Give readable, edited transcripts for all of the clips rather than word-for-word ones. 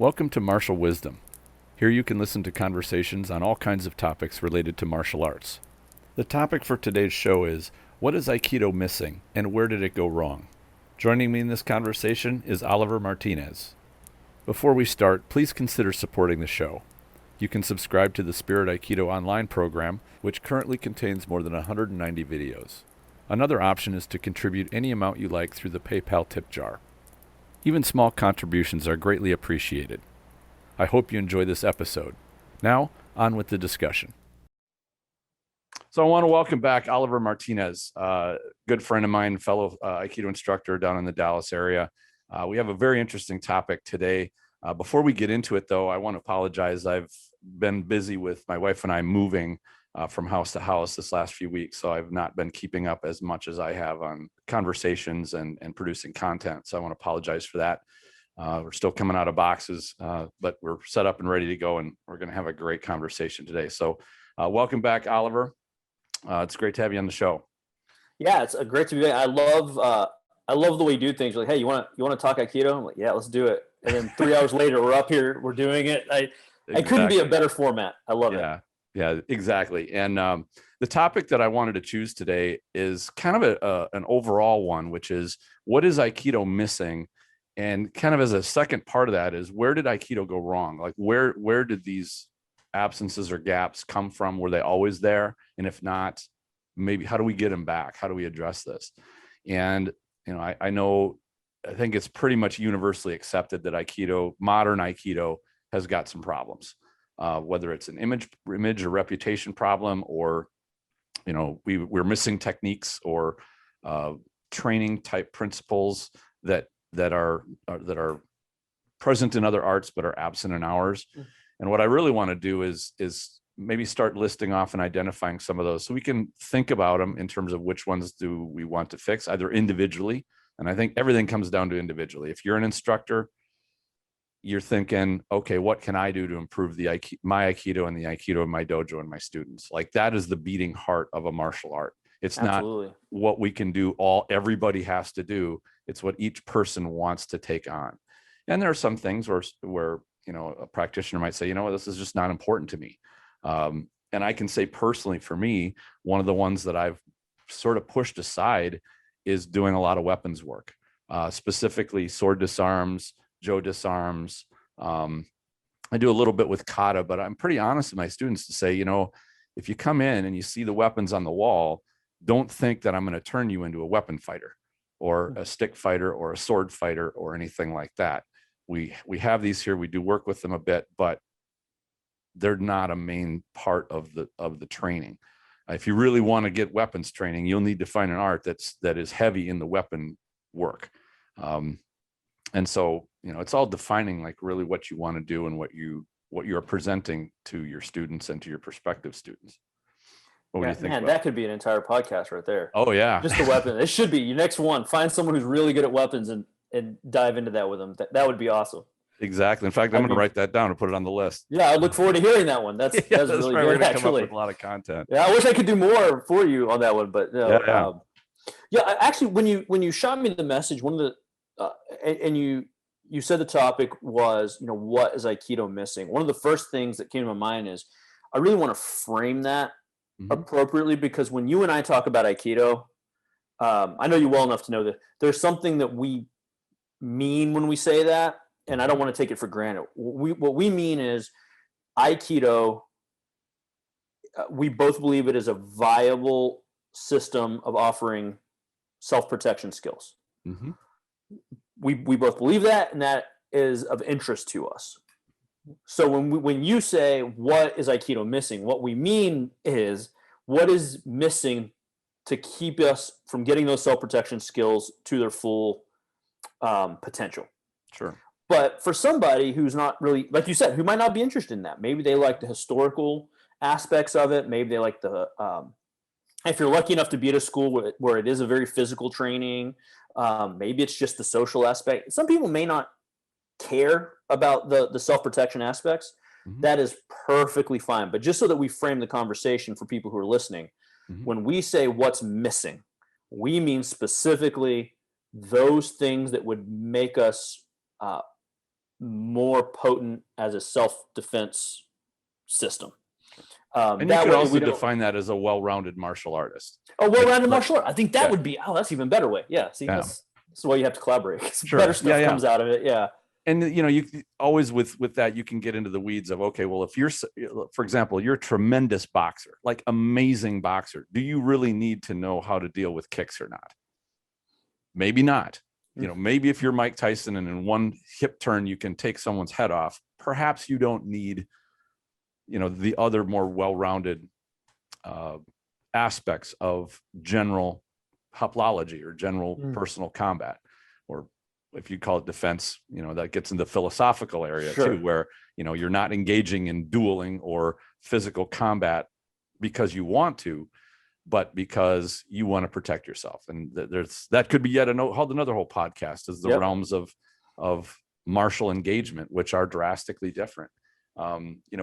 Welcome to Martial Wisdom. Here you can listen to conversations on all kinds of topics related to martial arts. The topic for today's show is, what is Aikido missing and where did it go wrong? Joining me in this conversation is Oliver Martinez. Before we start, please consider supporting the show. You can subscribe to the Spirit Aikido online program, which currently contains more than 190 videos. Another option is to contribute any amount you like through the PayPal tip jar. Even small contributions are greatly appreciated. I hope you enjoy this episode. Now, on with the discussion. So I want to welcome back Oliver Martinez, good friend of mine, fellow Aikido instructor down in the Dallas area. We have a very interesting topic today. Before we get into it, though, I want to apologize. I've been busy with my wife and I moving from house to house this last few weeks, so I've not been keeping up as much as I have on conversations and producing content. So I want to apologize for that. We're still coming out of boxes, but we're set up and ready to go, and we're going to have a great conversation today. So welcome back, Oliver. It's great to have you on the show. Yeah, it's great to be back. I love the way you do things. You're like, hey, you want to talk Aikido? I'm like, yeah, let's do it. And then 3 hours later, we're up here, we're doing it. I couldn't be a better format. I love it. Yeah, exactly. And the topic that I wanted to choose today is kind of an overall one, which is, what is Aikido missing? And kind of as a second part of that is, where did Aikido go wrong? Like, where did these absences or gaps come from? Were they always there? And if not, maybe how do we get them back? How do we address this? And, you know, I think it's pretty much universally accepted that modern Aikido has got some problems. Whether it's an image or reputation problem, or, you know, we're missing techniques or training type principles that are present in other arts but are absent in ours. And what I really want to do is maybe start listing off and identifying some of those, so we can think about them in terms of which ones do we want to fix, either individually. And I think everything comes down to individually. If you're an instructor, you're thinking, okay, what can I do to improve my Aikido and the Aikido in my dojo and my students? Like, that is the beating heart of a martial art. It's Absolutely not what we can do, everybody has to do. It's what each person wants to take on. And there are some things where you know, a practitioner might say, you know, this is just not important to me. And I can say personally, for me, one of the ones that I've sort of pushed aside is doing a lot of weapons work, specifically sword disarms, jo disarms. I do a little bit with kata, but I'm pretty honest with my students to say, you know, if you come in and you see the weapons on the wall, don't think that I'm going to turn you into a weapon fighter or a stick fighter or a sword fighter or anything like that. We have these here. We do work with them a bit, but they're not a main part of the training. If you really want to get weapons training, you'll need to find an art that is heavy in the weapon work. And so, you know, it's all defining like really what you want to do and what you're presenting to your students and to your prospective students. What do you think? Man, that could be an entire podcast right there. Oh yeah. Just the weapon. It should be your next one. Find someone who's really good at weapons and dive into that with them. That would be awesome. Exactly. In fact, I'm going to write that down and put it on the list. Yeah, I look forward to hearing that one. That's really right. good. Actually, come up with a lot of content. Yeah, I wish I could do more for you on that one, but actually, when you shot me the message, one of the and you said the topic was, you know, what is Aikido missing? One of the first things that came to my mind is, I really want to frame that appropriately, because when you and I talk about Aikido, I know you well enough to know that there's something that we mean when we say that, and I don't want to take it for granted. What we mean is Aikido, we both believe it is a viable system of offering self-protection skills. Mm-hmm. We both believe that, and that is of interest to us. So when you say, what is Aikido missing, what we mean is, what is missing to keep us from getting those self-protection skills to their full potential. Sure. But for somebody who's not really, like you said, who might not be interested in that, maybe they like the historical aspects of it. Maybe they like if you're lucky enough to be at a school where it is a very physical training, maybe it's just the social aspect. Some people may not care about the self-protection aspects. Mm-hmm. That is perfectly fine. But just so that we frame the conversation for people who are listening, when we say what's missing, we mean specifically those things that would make us more potent as a self-defense system. And you could also define that as a well-rounded martial artist. A well-rounded martial art. I think that would be, that's even better way. Yeah. See, that's why you have to collaborate. Sure. Better stuff comes out of it. Yeah. And, you always with that, you can get into the weeds of, okay, well, if you're, for example, you're a tremendous boxer, like amazing boxer, do you really need to know how to deal with kicks or not? Maybe not. Maybe if you're Mike Tyson and in one hip turn, you can take someone's head off, perhaps you don't need, the other more well-rounded aspects of general hoplology or general personal combat, or if you call it defense, that gets into the philosophical area too, where, you're not engaging in dueling or physical combat because you want to, but because you want to protect yourself. And that could be yet another whole podcast, is the realms of martial engagement, which are drastically different.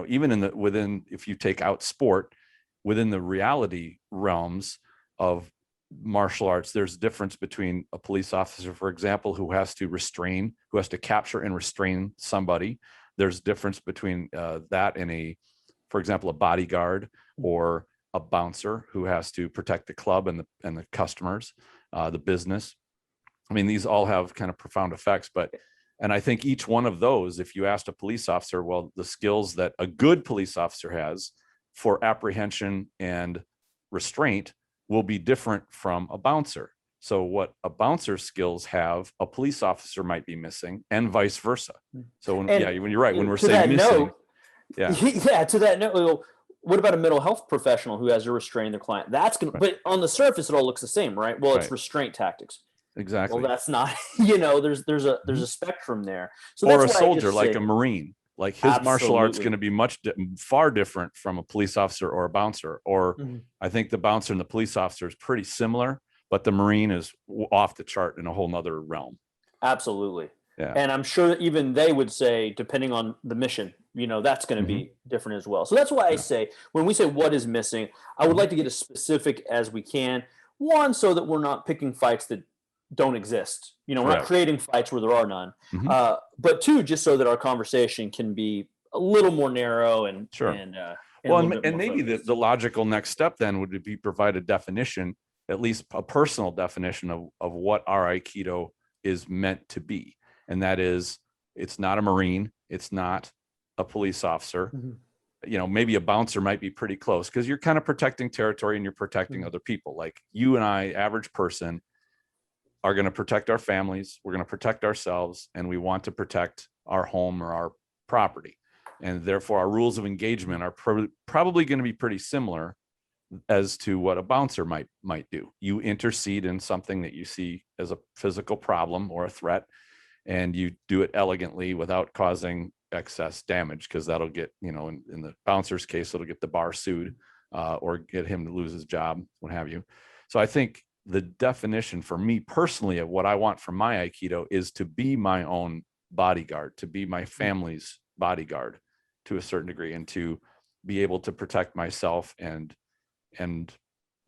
Even within, if you take out sport, within the reality realms of martial arts, there's a difference between a police officer, for example, who has to capture and restrain somebody. There's difference between that and for example, a bodyguard or a bouncer who has to protect the club and the customers, the business. I mean, these all have kind of profound effects, and I think each one of those, if you asked a police officer, well, the skills that a good police officer has for apprehension and restraint will be different from a bouncer. So what a bouncer's skills have, a police officer might be missing, and vice versa. So when you're right, when we're saying missing, to that note, what about a mental health professional who has to restrain their client? That's going to, but on the surface, it all looks the same, right? Well, it's restraint tactics. Exactly. Well, that's not, there's a spectrum there. So or a soldier, like a Marine, like his martial art's going to be far different from a police officer or a bouncer. Or I think the bouncer and the police officer is pretty similar, but the Marine is off the chart in a whole nother realm. Absolutely. Yeah. And I'm sure that even they would say, depending on the mission, that's going to be different as well. So that's why I say, when we say what is missing, I would like to get as specific as we can. One, so that we're not picking fights that don't exist. We're not creating fights where there are none. But two, just so that our conversation can be a little more narrow and maybe the logical next step then would be provide a definition, at least a personal definition of what our Aikido is meant to be. And that is, it's not a Marine, it's not a police officer. Maybe a bouncer might be pretty close, because you're kind of protecting territory and you're protecting other people. Like you and I, average person, are going to protect our families, we're going to protect ourselves, and we want to protect our home or our property. And therefore our rules of engagement are probably going to be pretty similar as to what a bouncer might do. You intercede in something that you see as a physical problem or a threat, and you do it elegantly without causing excess damage, because that'll get, in the bouncer's case, it'll get the bar sued or get him to lose his job, what have you. So I think the definition for me personally of what I want from my Aikido is to be my own bodyguard, to be my family's bodyguard to a certain degree, and to be able to protect myself and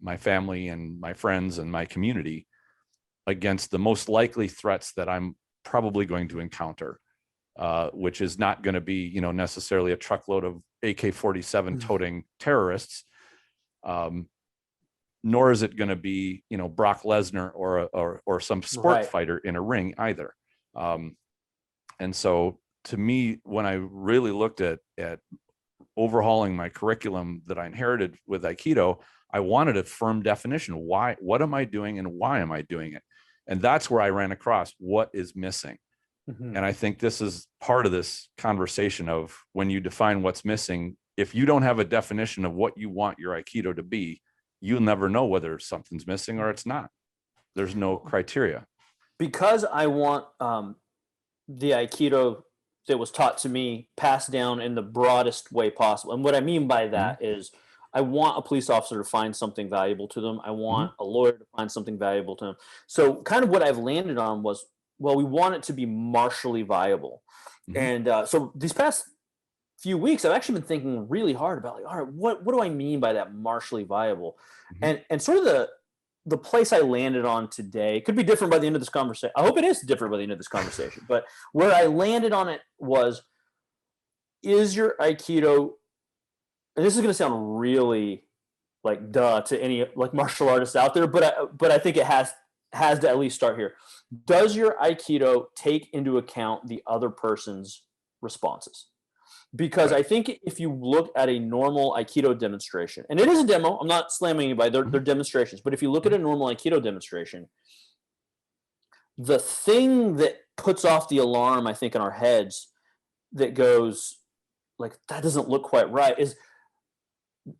my family and my friends and my community against the most likely threats that I'm probably going to encounter, which is not going to be, necessarily a truckload of AK-47 toting terrorists, nor is it going to be, Brock Lesnar or some sport fighter in a ring either. And so to me, when I really looked at overhauling my curriculum that I inherited with Aikido, I wanted a firm definition. What am I doing and why am I doing it? And that's where I ran across what is missing. And I think this is part of this conversation of, when you define what's missing, if you don't have a definition of what you want your Aikido to be, you'll never know whether something's missing or it's not. There's no criteria. Because I want the Aikido that was taught to me passed down in the broadest way possible. And what I mean by that is, I want a police officer to find something valuable to them. I want a lawyer to find something valuable to them. So kind of what I've landed on was, well, we want it to be martially viable. And so these past few weeks, I've actually been thinking really hard about, like, all right, what do I mean by that martially viable? And sort of the place I landed on today could be different by the end of this conversation. I hope it is different by the end of this conversation. But where I landed on it was, is your Aikido, and this is going to sound really like duh to any like martial artists out there, but I think it has to at least start here. Does your Aikido take into account the other person's responses? Because I think if you look at a normal Aikido demonstration, and it is a demo, I'm not slamming anybody, they're demonstrations, but if you look at a normal Aikido demonstration, the thing that puts off the alarm, I think, in our heads that goes like, that doesn't look quite right, is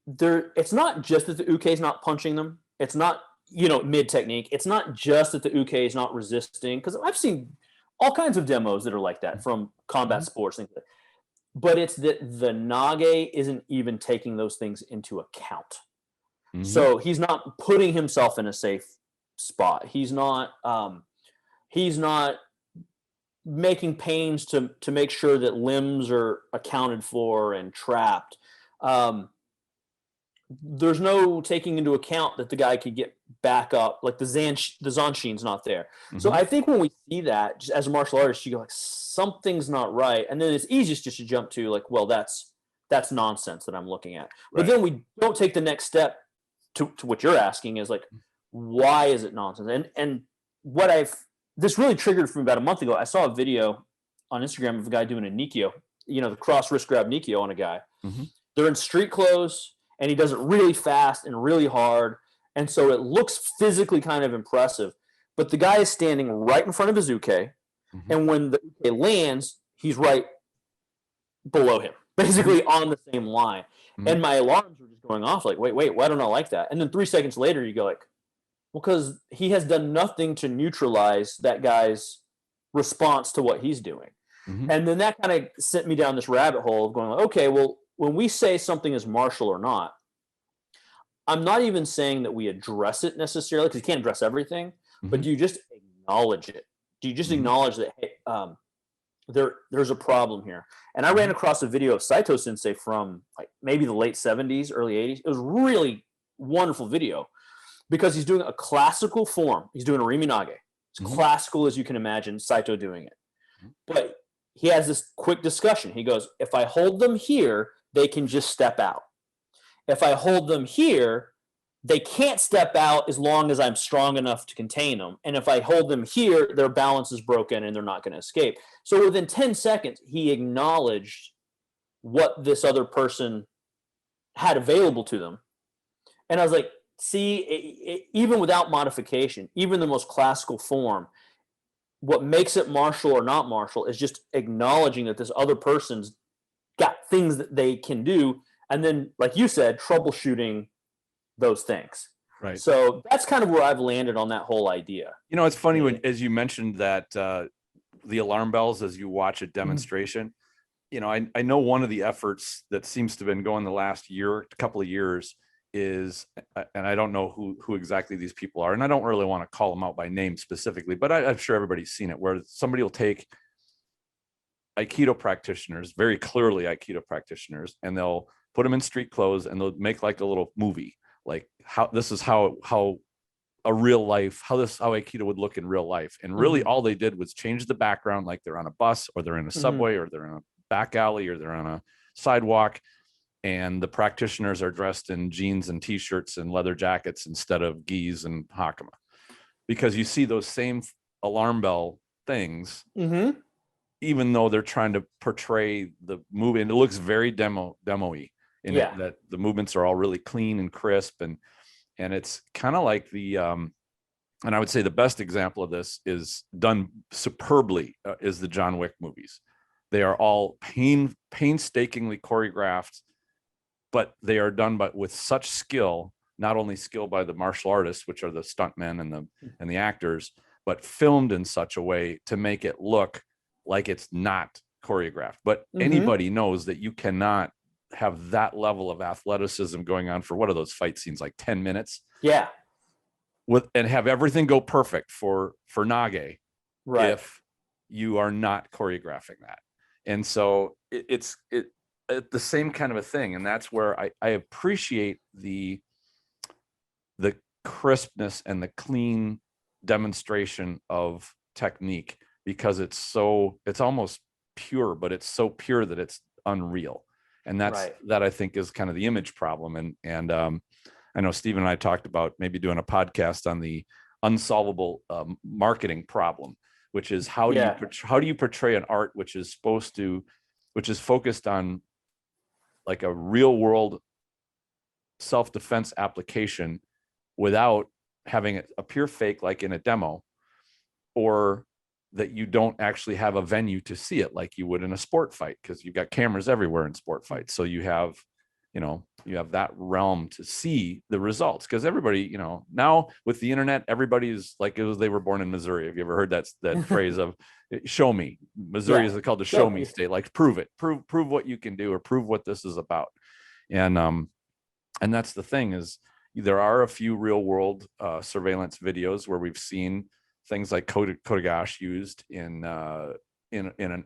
it's not just that the uke is not punching them. It's not, mid technique. It's not just that the uke is not resisting, because I've seen all kinds of demos that are like that from combat sports, things like that. But it's that the nage isn't even taking those things into account. So he's not putting himself in a safe spot. He's not making pains to make sure that limbs are accounted for and trapped. There's no taking into account that the guy could get back up, like the Zanshin's not there. So I think when we see that, just as a martial artist, you go like, something's not right, and then it's easiest just to jump to like, well, that's nonsense that I'm looking at. But then we don't take the next step to what you're asking is like, why is it nonsense? And this really triggered from about a month ago. I saw a video on Instagram of a guy doing a Nikio, the cross wrist grab Nikio on a guy. They're in street clothes, and he does it really fast and really hard. And so it looks physically kind of impressive. But the guy is standing right in front of his uke. And when the uke lands, he's right below him, basically on the same line. And my alarms were just going off like, wait, why don't I like that? And then 3 seconds later, you go like, well, because he has done nothing to neutralize that guy's response to what he's doing. And then that kind of sent me down this rabbit hole of going like, okay, well, when we say something is martial or not, I'm not even saying that we address it necessarily, because you can't address everything, but do you just acknowledge it? Do you just acknowledge that, hey, there's a problem here? And I ran across a video of Saito Sensei from like maybe the late 70s, early 80s. It was really wonderful video because he's doing a classical form. He's doing a Riminage. As classical as you can imagine Saito doing it. But he has this quick discussion. He goes, if I hold them here, they can just step out. If I hold them here, they can't step out as long as I'm strong enough to contain them. And if I hold them here, their balance is broken and they're not going to escape. So within 10 seconds, he acknowledged what this other person had available to them. And I was like, see, even without modification, even the most classical form, what makes it martial or not martial is just acknowledging that this other person's got things that they can do. And then, like you said, troubleshooting those things. Right. So that's kind of where I've landed on that whole idea. It's funny when, as you mentioned that the alarm bells as you watch a demonstration, I know one of the efforts that seems to have been going the last couple of years is, and I don't know who exactly these people are, and I don't really want to call them out by name specifically, but I'm sure everybody's seen it, where somebody will take Aikido practitioners, very clearly Aikido practitioners, and they'll put them in street clothes and they'll make like a little movie, like how a real life, how Aikido would look in real life. And really all they did was change the background, like they're on a bus or they're in a subway or they're in a back alley or they're on a sidewalk. And the practitioners are dressed in jeans and t-shirts and leather jackets instead of gis and hakama, because you see those same alarm bell things, even though they're trying to portray the movie, and it looks very demo-y in it, that the movements are all really clean and crisp, and it's kind of like the and I would say the best example of this is done superbly is the John Wick movies. They are all painstakingly choreographed, but they are done with such skill, not only skill by the martial artists, which are the stuntmen and the actors, but filmed in such a way to make it look like it's not choreographed. But anybody knows that you cannot have that level of athleticism going on for, what are those fight scenes, like 10 minutes? Yeah. And have everything go perfect for Nage, right, if you are not choreographing that. And so it's the same kind of a thing. And that's where I appreciate the crispness and the clean demonstration of technique, because it's almost pure, but it's so pure that it's unreal. And that I think is kind of the image problem. And I know Stephen and I talked about maybe doing a podcast on the unsolvable marketing problem, which is how do you portray an art which is focused on like a real world self-defense application without having it appear fake, like in a demo, or that you don't actually have a venue to see it like you would in a sport fight, because you've got cameras everywhere in sport fights. So you have that realm to see the results, because everybody, now with the internet, everybody's like it was they were born in Missouri. Have you ever heard that phrase of show me? Missouri is called the show me state, like prove what you can do, or prove what this is about. And that's the thing, is there are a few real world surveillance videos where we've seen things like Kotegash used in a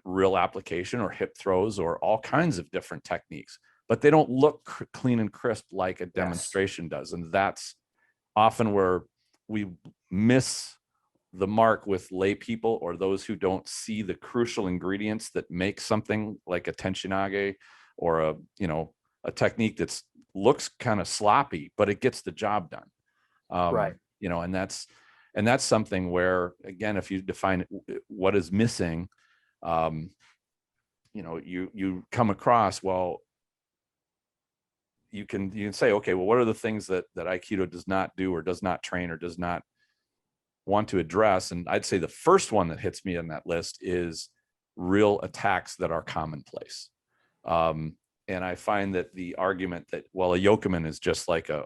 real application, or hip throws, or all kinds of different techniques, but they don't look clean and crisp like a demonstration does. And that's often where we miss the mark with lay people, or those who don't see the crucial ingredients that make something like a tenchinage, or a technique that's looks kind of sloppy, but it gets the job done. And that's something where, again, if you define what is missing, you come across, well, you can say, okay, well, what are the things that Aikido does not do, or does not train, or does not want to address? And I'd say the first one that hits me on that list is real attacks that are commonplace. And I find that the argument that, well, a Yokeman is just like a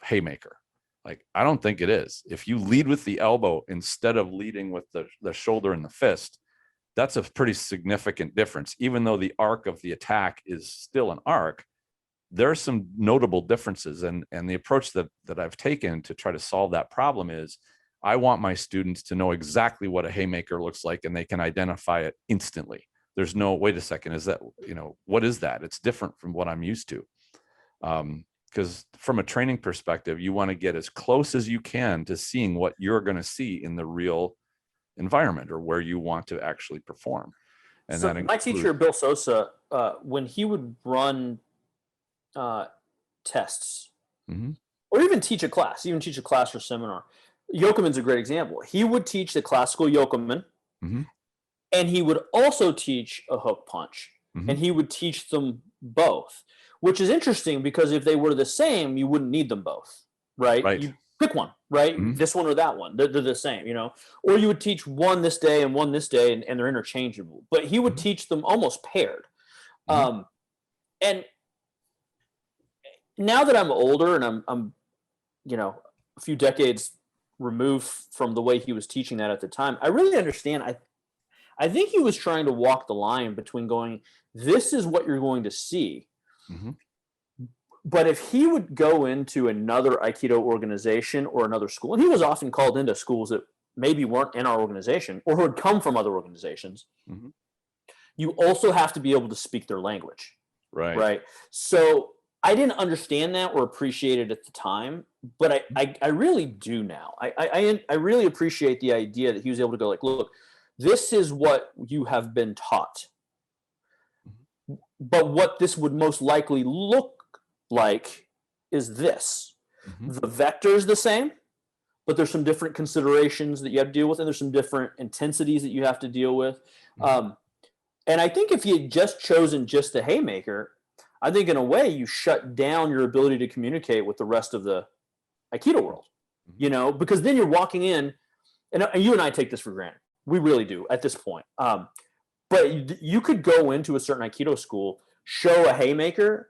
Haymaker. Like, I don't think it is. If you lead with the elbow instead of leading with the shoulder and the fist, that's a pretty significant difference. Even though the arc of the attack is still an arc, there are some notable differences. And the approach that I've taken to try to solve that problem is, I want my students to know exactly what a Haymaker looks like, and they can identify it instantly. There's no, wait a second, is that, what is that? It's different from what I'm used to. Because from a training perspective, you want to get as close as you can to seeing what you're going to see in the real environment, or where you want to actually perform. And so my teacher, Bill Sosa, when he would run tests, or even teach a class or seminar, Yokeman's a great example. He would teach the classical Yokeman, and he would also teach a hook punch, and he would teach them both, which is interesting, because if they were the same, you wouldn't need them both, right? You pick one, right? This one or that one. They're the same, or you would teach one this day and one this day, and they're interchangeable. But he would teach them almost paired. And now that I'm older, and I'm a few decades removed from the way he was teaching that at the time, I really understand. I think he was trying to walk the line between going, this is what you're going to see. But if he would go into another Aikido organization or another school, and he was often called into schools that maybe weren't in our organization, or who had come from other organizations, you also have to be able to speak their language. Right. So I didn't understand that or appreciate it at the time, but I really do now. I really appreciate the idea that he was able to go like, look, this is what you have been taught, but what this would most likely look like is this. The vector is the same, but there's some different considerations that you have to deal with, and there's some different intensities that you have to deal with. And I think if you had just chosen just the Haymaker, I think in a way you shut down your ability to communicate with the rest of the Aikido world, because then you're walking in, and you and I take this for granted. We really do at this point. But you could go into a certain Aikido school, show a Haymaker,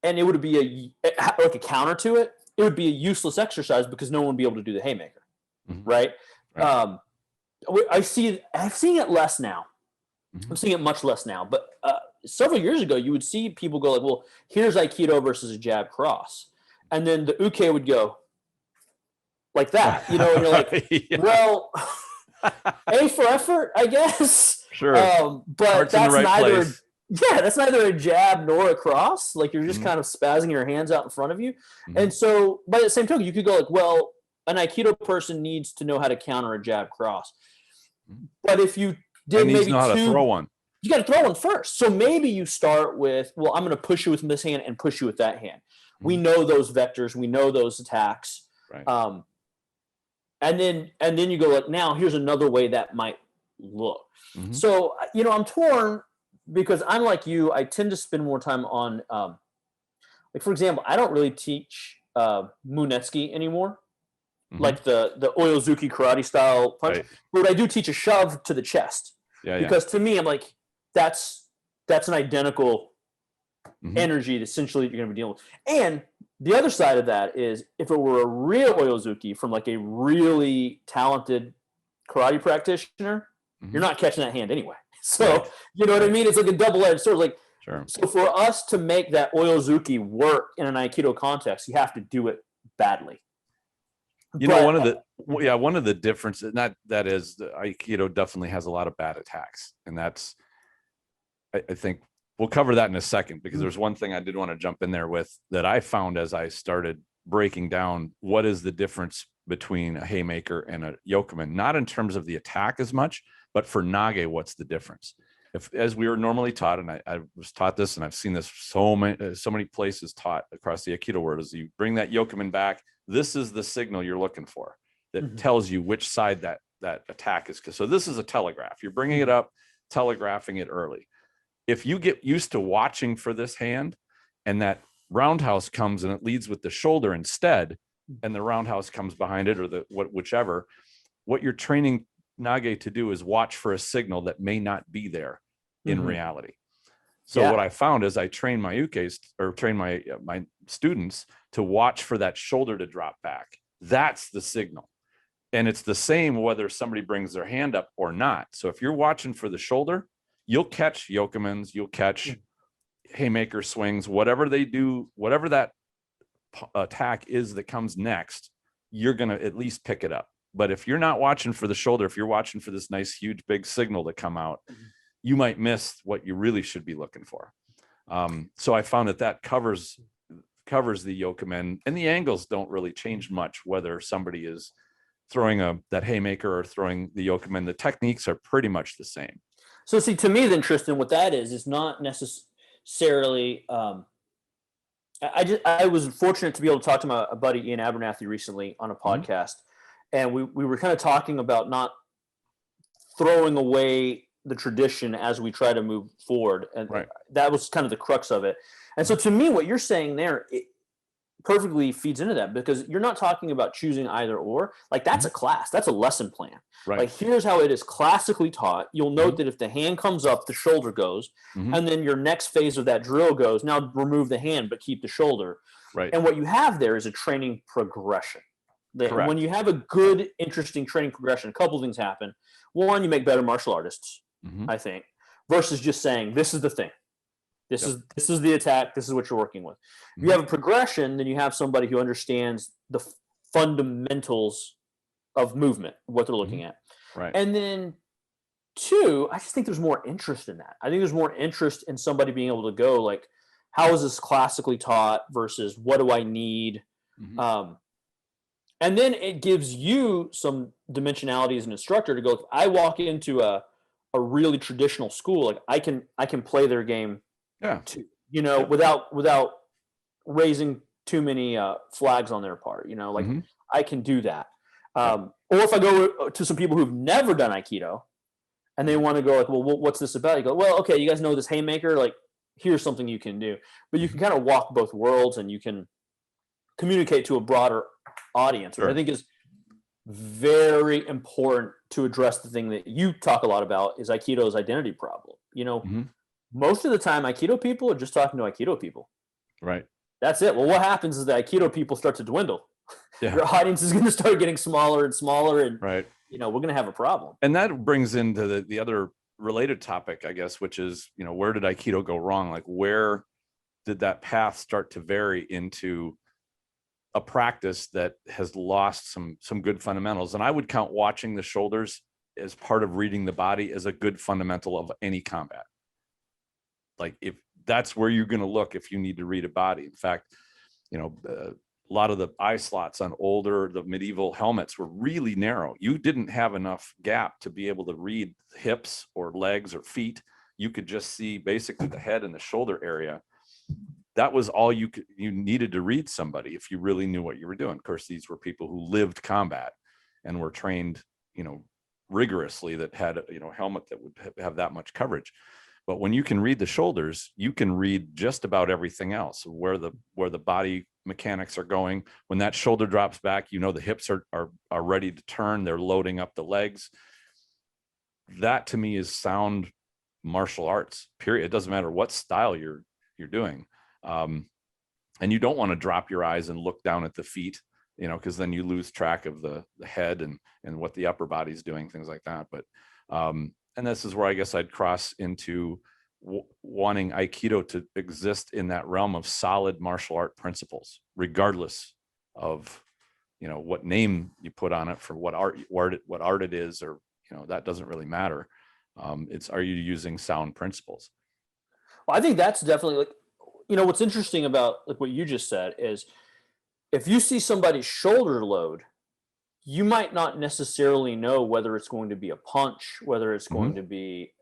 and it would be like a counter to it. It would be a useless exercise, because no one would be able to do the Haymaker, right? I've seen it less now. I'm seeing it much less now. But several years ago, you would see people go like, well, here's Aikido versus a jab cross. And then the uke would go like that, and you're like, well, A for effort, I guess. Sure. But that's neither. Yeah, that's neither a jab nor a cross. Like you're just kind of spazzing your hands out in front of you. And so by the same token, you could go like, well, an Aikido person needs to know how to counter a jab cross. But if you did maybe know how to throw one. You got to throw one first. So maybe you start with, well, I'm going to push you with this hand and push you with that hand. We know those vectors. We know those attacks. Right. And then you go like, now here's another way that might look. So, I'm torn because I'm like you. I tend to spend more time on, like, for example, I don't really teach Munetsuki anymore. Like the Oyozuki karate style punch. Right. But I do teach a shove to the chest. Because to me, I'm like, that's an identical energy that essentially you're going to be dealing with. And the other side of that is if it were a real Oyozuki from like a really talented karate practitioner, you're not catching that hand anyway. So, you know what I mean? It's like a double-edged sword. Like, so for us to make that Oyozuki work in an Aikido context, you have to do it badly. One of the differences, that is, the Aikido definitely has a lot of bad attacks, and that's, I think we'll cover that in a second, because there's one thing I did want to jump in there with that I found as I started breaking down what is the difference between a Haymaker and a Yokeman, not in terms of the attack as much, but for Nage, what's the difference? As we were normally taught, and I was taught this, and I've seen this so many places taught across the Aikido world, is you bring that Yokeman back. This is the signal you're looking for that tells you which side that attack is. So this is a telegraph. You're bringing it up, telegraphing it early. If you get used to watching for this hand and that roundhouse comes and it leads with the shoulder instead, and the roundhouse comes behind it, or whichever, what you're training Nage to do is watch for a signal that may not be there in reality. So what I found is I train my ukes, or train my students to watch for that shoulder to drop back. That's the signal. And it's the same whether somebody brings their hand up or not. So if you're watching for the shoulder, you'll catch Yokemans, you'll catch Haymaker swings, whatever they do, whatever that attack is that comes next, you're going to at least pick it up. But if you're not watching for the shoulder, if you're watching for this nice, huge, big signal to come out, you might miss what you really should be looking for. So I found that covers the Yokeman, and the angles don't really change much whether somebody is throwing that Haymaker or throwing the Yokeman. The techniques are pretty much the same. So see, to me, then, Tristan, what that is not necessarily. I was fortunate to be able to talk to my buddy Ian Abernathy recently on a podcast, and we were kind of talking about not throwing away the tradition as we try to move forward, and that was kind of the crux of it. And so, to me, what you're saying there, it perfectly feeds into that, because you're not talking about choosing either or. Like, that's a class, that's a lesson plan. Right. Like, here's how it is classically taught. You'll note that if the hand comes up, the shoulder goes, and then your next phase of that drill goes, now remove the hand but keep the shoulder. Right. And what you have there is a training progression. When you have a good, interesting training progression, a couple of things happen. One, you make better martial artists, I think, versus just saying, this is the thing. This is the attack. This is what you're working with. If you have a progression, then you have somebody who understands the fundamentals of movement, what they're looking at. Right. And then two, I just think there's more interest in that. I think there's more interest in somebody being able to go like, how is this classically taught versus what do I need? And then it gives you some dimensionality as an instructor to go, if I walk into a really traditional school, like I can play their game. To, without raising too many flags on their part, like I can do that. Or if I go to some people who've never done Aikido and they want to go like, well, what's this about? You go, well, okay, you guys know this Haymaker, like here's something you can do, but you can kind of walk both worlds and you can communicate to a broader audience, which I think is very important to address the thing that you talk a lot about is Aikido's identity problem. Most of the time, Aikido people are just talking to Aikido people. Right. That's it. Well, what happens is the Aikido people start to dwindle. Your audience is going to start getting smaller and smaller, and we're going to have a problem. And that brings into the other related topic, I guess, which is, where did Aikido go wrong? Like, where did that path start to vary into a practice that has lost some good fundamentals? And I would count watching the shoulders as part of reading the body as a good fundamental of any combat. like if that's where you're going to look if you need to read a body. In fact, a lot of the eye slots on the medieval helmets were really narrow. You didn't have enough gap to be able to read hips or legs or feet. You could just see basically the head and the shoulder area. That was all you needed to read somebody if you really knew what you were doing. Of course, these were people who lived combat and were trained, rigorously, that had a helmet that would have that much coverage. But when you can read the shoulders, you can read just about everything else, where the body mechanics are going. When that shoulder drops back, the hips are ready to turn. They're loading up the legs. That to me is sound martial arts, period. It doesn't matter what style you're doing. And you don't want to drop your eyes and look down at the feet, because then you lose track of the head and what the upper body's doing, things like that. But and this is where I guess I'd cross into wanting Aikido to exist in that realm of solid martial art principles, regardless of, what name you put on it for what art it is, or, that doesn't really matter. Are you using sound principles? Well, I think that's definitely what's interesting about what you just said is if you see somebody's shoulder load, you might not necessarily know whether it's going to be a punch, whether it's going to be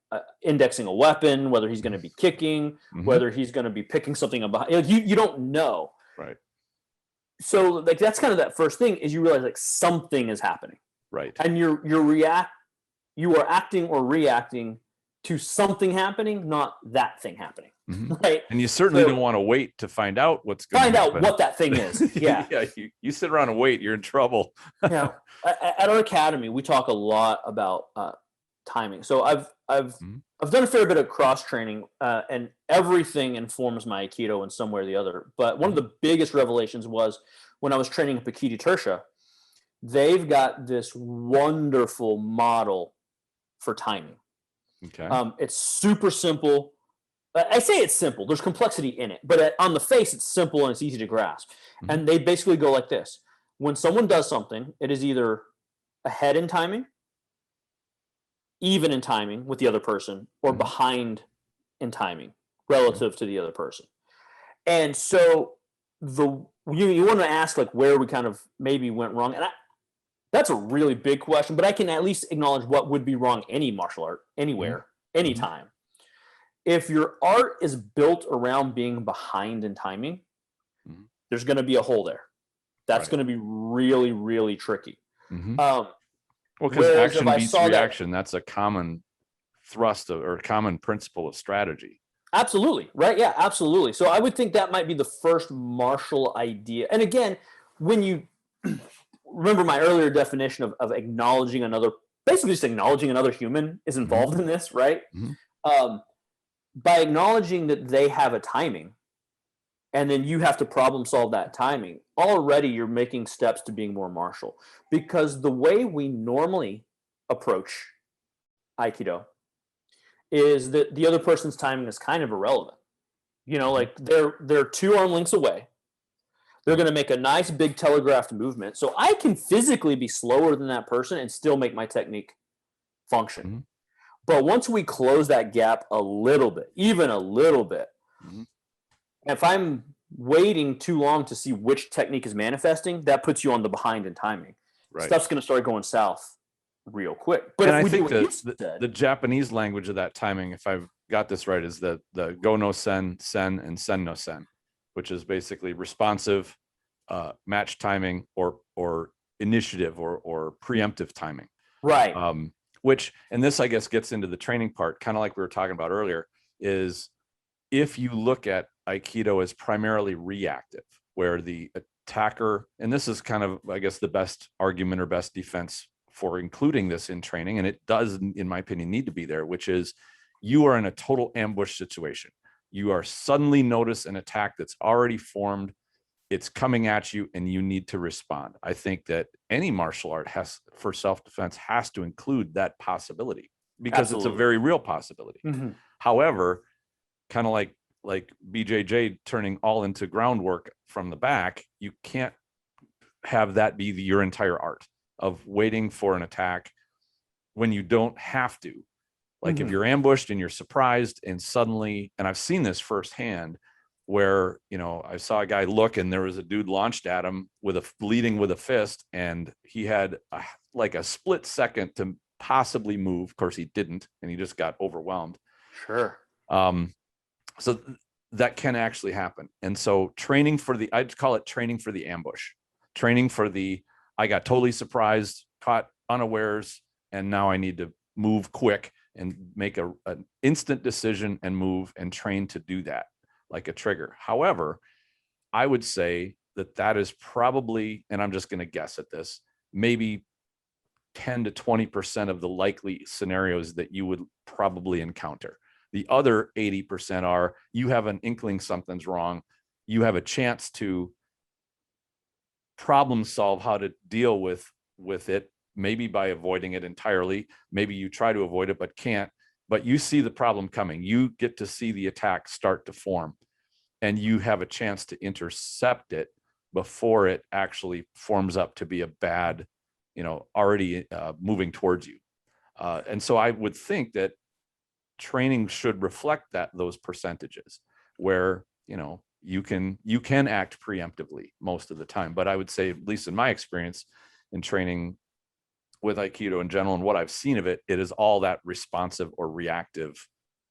indexing a weapon, whether he's going to be kicking, whether he's going to be picking something up behind. You don't know. Right. So that's kind of that first thing is you realize something is happening. Right. And you are acting or reacting to something happening, not that thing happening. Right. And you certainly don't want to wait to find out what's going to happen. Find out what that thing is. Yeah. Yeah. You sit around and wait, you're in trouble. At our academy, we talk a lot about timing. So I've done a fair bit of cross training, and everything informs my Aikido in some way or the other. But one of the biggest revelations was when I was training at Aikido Tertia, they've got this wonderful model for timing. Okay. It's super simple. I say it's simple. There's complexity in it, but on the face, it's simple and it's easy to grasp. And they basically go like this. When someone does something, it is either ahead in timing, even in timing with the other person, or behind in timing relative to the other person. And so you want to ask where we kind of maybe went wrong. And that's a really big question, but I can at least acknowledge what would be wrong any martial art, anywhere, anytime. If your art is built around being behind in timing, there's going to be a hole there. That's going to be really, really tricky. Because action beats reaction. That's a common thrust or common principle of strategy. Absolutely. Right. Yeah, absolutely. So I would think that might be the first martial idea. And again, when you remember my earlier definition of acknowledging basically just acknowledging another human is involved in this, right? By acknowledging that they have a timing, and then you have to problem solve that timing, already you're making steps to being more martial. Because the way we normally approach Aikido is that the other person's timing is kind of irrelevant. They're 2 arm lengths away. They're going to make a nice big telegraphed movement. So I can physically be slower than that person and still make my technique function. But once we close that gap a little bit, even a little bit, if I'm waiting too long to see which technique is manifesting, that puts you on the behind in timing. Right. Stuff's going to start going south real quick. But I think the Japanese language of that timing, if I've got this right, is the go no sen, and sen no sen, which is basically responsive, match timing, or initiative or preemptive timing. Right. And this, I guess, gets into the training part, kind of like we were talking about earlier, is if you look at Aikido as primarily reactive, where the attacker, and this is kind of, I guess, the best argument or best defense for including this in training, and it does, in my opinion, need to be there, which is you are in a total ambush situation. You are suddenly notice an attack that's already formed. It's coming at you and you need to respond. I think that any martial art for self-defense has to include that possibility because It's a very real possibility. However, kind of like BJJ turning all into groundwork from the back, you can't have that be your entire art of waiting for an attack when you don't have to. Like if you're ambushed and you're surprised and suddenly, and I've seen this firsthand where, I saw a guy look and there was a dude launched at him leading with a fist, and he had like a split second to possibly move. Of course he didn't, and he just got overwhelmed. Sure. So that can actually happen. And so I'd call it training for the ambush, I got totally surprised, caught unawares, and now I need to move quick and make an instant decision and move and train to do that like a trigger. However, I would say that is probably, and I'm just going to guess at this, maybe 10 to 20% of the likely scenarios that you would probably encounter. The other 80% are you have an inkling something's wrong. You have a chance to problem solve how to deal with it, maybe by avoiding it entirely. Maybe you try to avoid it but can't, but you see the problem coming. You get to see the attack start to form, and you have a chance to intercept it before it actually forms up to be a bad, already moving towards you. And so I would think that training should reflect those percentages where, you can act preemptively most of the time. But I would say, at least in my experience in training with Aikido in general and what I've seen of it, it is all that responsive or reactive.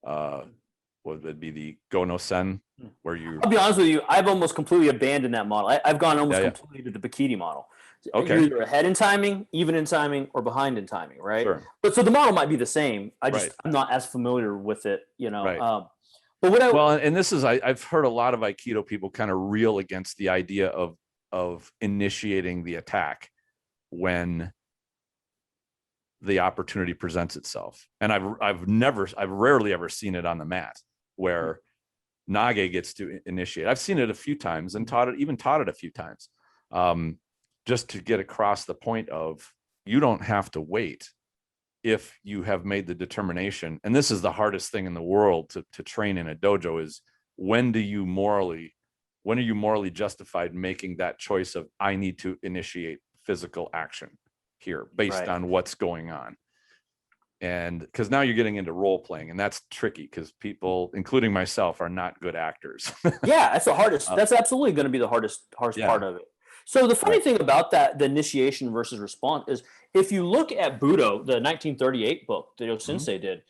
What would be the go no sen, where I'll be honest with you, I've almost completely abandoned that model. I've gone almost completely to the Bikini model. Okay. You're either ahead in timing, even in timing, or behind in timing, right? Sure. But so the model might be the same. I'm not as familiar with it, Right. But and this is, I've heard a lot of Aikido people kind of reel against the idea of initiating the attack when the opportunity presents itself. And I've rarely ever seen it on the mat where Nage gets to initiate. I've seen it a few times and taught it a few times, just to get across the point of you don't have to wait if you have made the determination. And this is the hardest thing in the world to train in a dojo is when are you morally justified making that choice of I need to initiate physical action here based on what's going on. And because now you're getting into role playing, and that's tricky because people, including myself, are not good actors. Yeah, that's the hardest. That's absolutely going to be the hardest part of it. So the funny thing about that, the initiation versus response, is if you look at Budo, the 1938 book that Sensei did,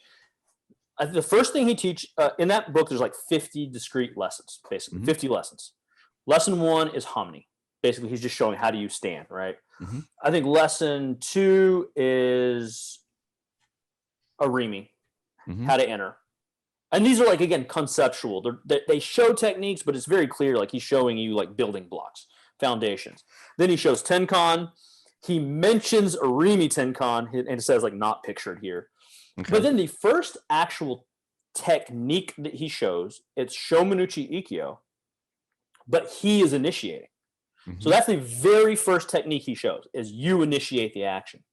the first thing he teaches in that book, there's like 50 discrete lessons, basically 50 lessons. Lesson 1 is Hominy. Basically, he's just showing how do you stand, right? I think lesson 2 is Arimi, how to enter. And these are like, again, conceptual. They show techniques, but it's very clear. Like he's showing you like building blocks, foundations. Then he shows Tenkan. He mentions Arimi Tenkan and it says like not pictured here. Okay. But then the first actual technique that he shows, it's Shomanuchi Ikkyo, but he is initiating. So that's the very first technique he shows, is you initiate the action.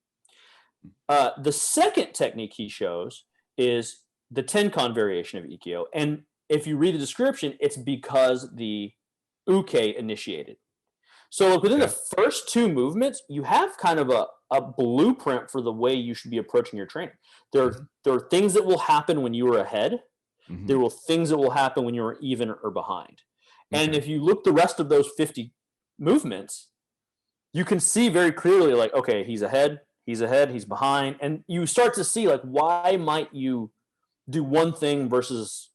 The second technique he shows is the Tenkan variation of Ikkyo. And if you read the description, it's because the Uke initiated. So within the first 2 movements, you have kind of a blueprint for the way you should be approaching your training. There are things that will happen when you are ahead. There will things that will happen when you're even or behind. And if you look the rest of those 50 movements, you can see very clearly like, okay, he's ahead, he's behind. And you start to see like, why might you do one thing versus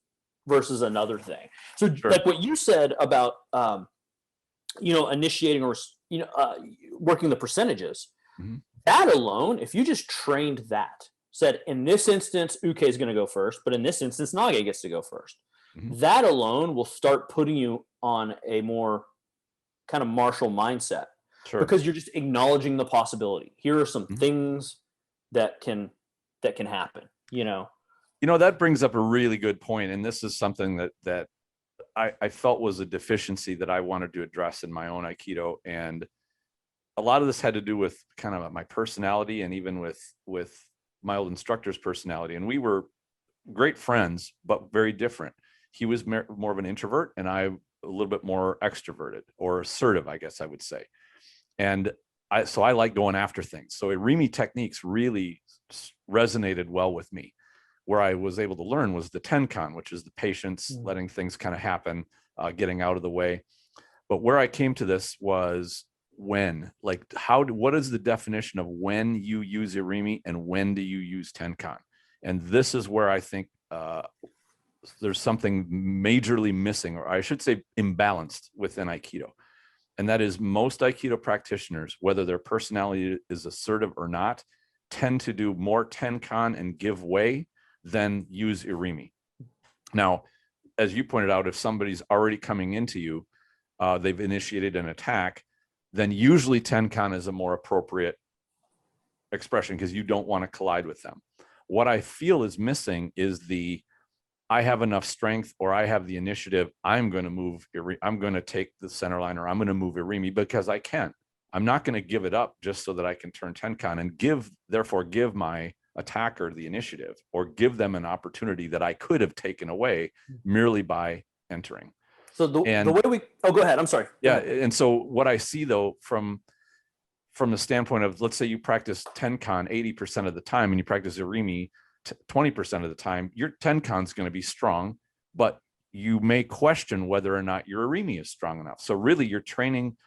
another thing? So like what you said about, initiating or, working the percentages, that alone, if you just trained that, said in this instance, Uke is going to go first, but in this instance, Nage gets to go first. That alone will start putting you on a more kind of martial mindset, because you're just acknowledging the possibility. Here are some things that can happen. That brings up a really good point, and this is something that I felt was a deficiency that I wanted to address in my own Aikido, and a lot of this had to do with kind of my personality, and even with my old instructor's personality. And we were great friends, but very different. He was more of an introvert, and I a little bit more extroverted or assertive, I guess I would say. And I like going after things. So Arimi techniques really resonated well with me. where I was able to learn was the tenkan, which is the patience, letting things kind of happen, getting out of the way. But where I came to this was when, like, what is the definition of when you use irimi and when do you use tenkan? And this is where I think there's something majorly missing, or I should say imbalanced within Aikido. And that is most Aikido practitioners, whether their personality is assertive or not, tend to do more tenkan and give way than use irimi. Now, as you pointed out, if somebody's already coming into you, they've initiated an attack, then usually tenkan is a more appropriate expression because you don't want to collide with them. What I feel is missing is I have enough strength, or I have the initiative, I'm going to move, I'm going to take the center line, or I'm going to move irimi because I can. I'm not going to give it up just so that I can turn tenkan and therefore give my attacker the initiative, or give them an opportunity that I could have taken away merely by entering. So the way go ahead. I'm sorry. Yeah. And so what I see though, from the standpoint of, let's say you practice tenkan 80% of the time and you practice irimi 20% of the time, your tenkan is going to be strong, but you may question whether or not your irimi is strong enough. So really your training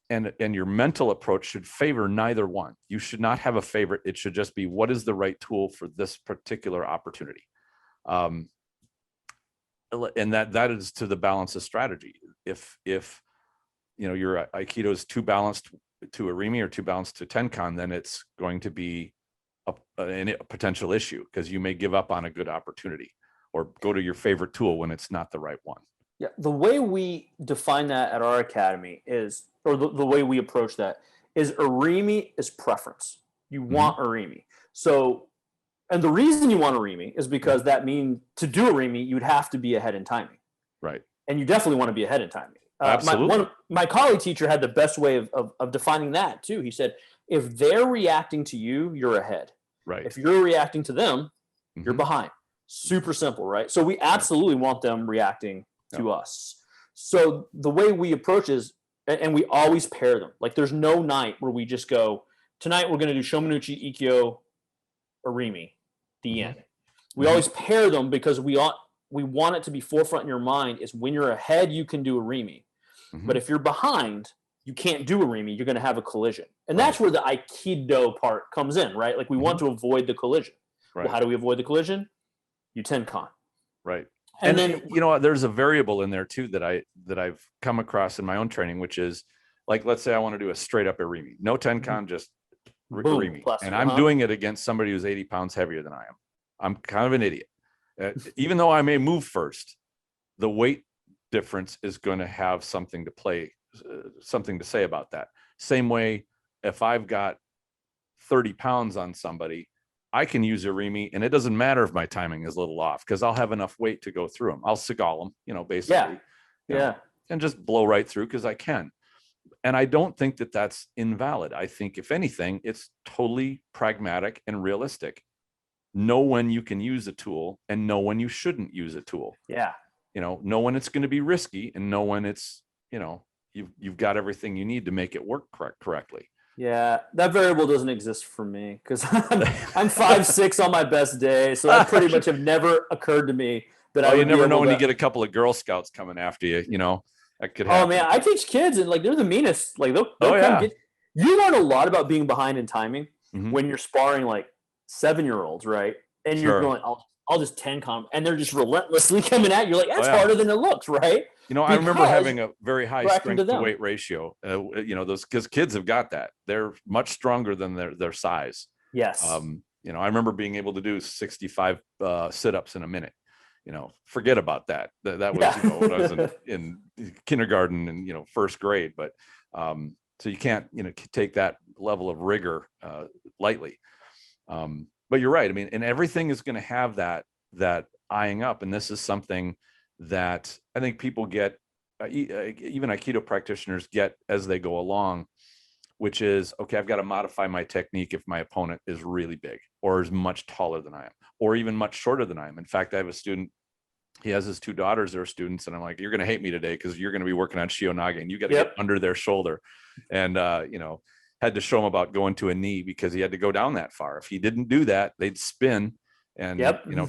and your mental approach should favor neither one. You should not have a favorite. It should just be, what is the right tool for this particular opportunity? And that is to the balance of strategy. If your Aikido is too balanced to irimi or too balanced to tenkan, then it's going to be a potential issue, because you may give up on a good opportunity or go to your favorite tool when it's not the right one. Yeah, the way we define that at our academy is, or the way we approach that is, irimi is preference. You want irimi. So, and the reason you want irimi is because that means to do irimi, you'd have to be ahead in timing. Right. And you definitely want to be ahead in timing. Absolutely. My colleague teacher had the best way of defining that too. He said, if they're reacting to you, you're ahead. Right. If you're reacting to them, you're behind. Super simple, right? So we absolutely want them reacting to us. So the way we approach is, and we always pair them. Like, there's no night where we just go, tonight we're going to do Shomenuchi, Ikkyo, Irimi, the end. We always pair them because we want it to be forefront in your mind is, when you're ahead, you can do Irimi. But if you're behind, you can't do irimi. You're going to have a collision. And that's where the Aikido part comes in, right? Like, we want to avoid the collision. Right. Well, how do we avoid the collision? You tenkan. Right. And then, there's a variable in there too that I've come across in my own training, which is, like, let's say I want to do a straight up irimi, no tenkan, just irimi. And I'm doing it against somebody who's 80 pounds heavier than I am. I'm kind of an idiot. Even though I may move first, the weight difference is going to have something to say about that. Same way, if I've got 30 pounds on somebody, I can use irimi, and it doesn't matter if my timing is a little off, because I'll have enough weight to go through them. I'll segal them, basically. Yeah. And just blow right through, because I can. And I don't think that that's invalid. I think, if anything, it's totally pragmatic and realistic. Know when you can use a tool and know when you shouldn't use a tool. Yeah. Know when it's going to be risky, and know when it's, you've got everything you need to make it work correctly. Yeah, that variable doesn't exist for me, because I'm 5'6" on my best day, so that pretty much have never occurred to me that I would. You never know when you get a couple of Girl Scouts coming after you. That could happen. Oh man, I teach kids, and they're the meanest. Like, they'll come get. You learn a lot about being behind in timing when you're sparring like 7-year-olds, right? And you're going, I'll just tenkan, and they're just relentlessly coming at you. Like, that's harder than it looks, right? I remember having a very high strength to weight ratio. Because kids have got that. They're much stronger than their size. Yes. I remember being able to do 65 sit-ups in a minute. Forget about that. That was when I was in kindergarten and first grade. But so you can't take that level of rigor lightly. But you're right. I mean, and everything is going to have that eyeing up, and this is something that I think people get, even Aikido practitioners get as they go along, which is, okay, I've got to modify my technique if my opponent is really big or is much taller than I am, or even much shorter than I am. In fact, I have a student, he has his 2 daughters that are students, and I'm like, you're going to hate me today because you're going to be working on Shio-nage, and you got to get under their shoulder. And, had to show him about going to a knee, because he had to go down that far. If he didn't do that, they'd spin and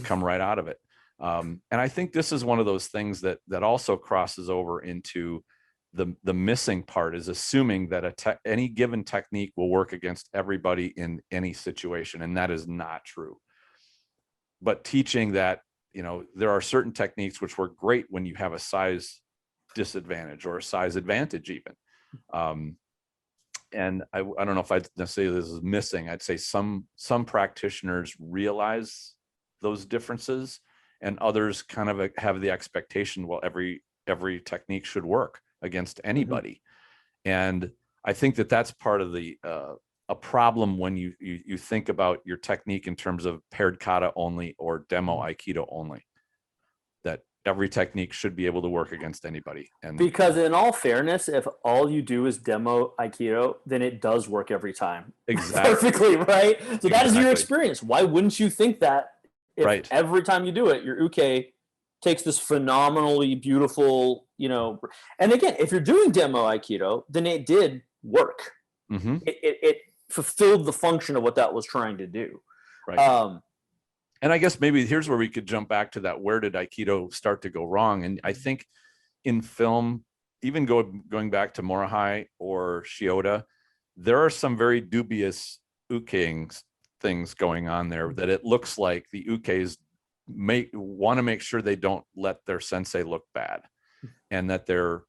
come right out of it. And I think this is one of those things that also crosses over into the missing part, is assuming that any given technique will work against everybody in any situation, and that is not true. But teaching that, there are certain techniques which work great when you have a size disadvantage or a size advantage even. And I don't know if I'd necessarily this is missing. I'd say some practitioners realize those differences, and others kind of have the expectation, well, every technique should work against anybody. And I think that that's part of the a problem when you think about your technique in terms of paired kata only or demo Aikido only, that every technique should be able to work against anybody. And because in all fairness, if all you do is demo Aikido, then it does work every time. Exactly. Perfectly, right? So that is your experience. Why wouldn't you think that if every time you do it, your uke takes this phenomenally beautiful, and again, if you're doing demo Aikido, then it did work. It fulfilled the function of what that was trying to do. Right. And I guess maybe here's where we could jump back to that. Where did Aikido start to go wrong? And I think in film, even going back to Morihei or Shioda, there are some very dubious ukeing things going on there, that it looks like the ukes want to make sure they don't let their sensei look bad, and that they're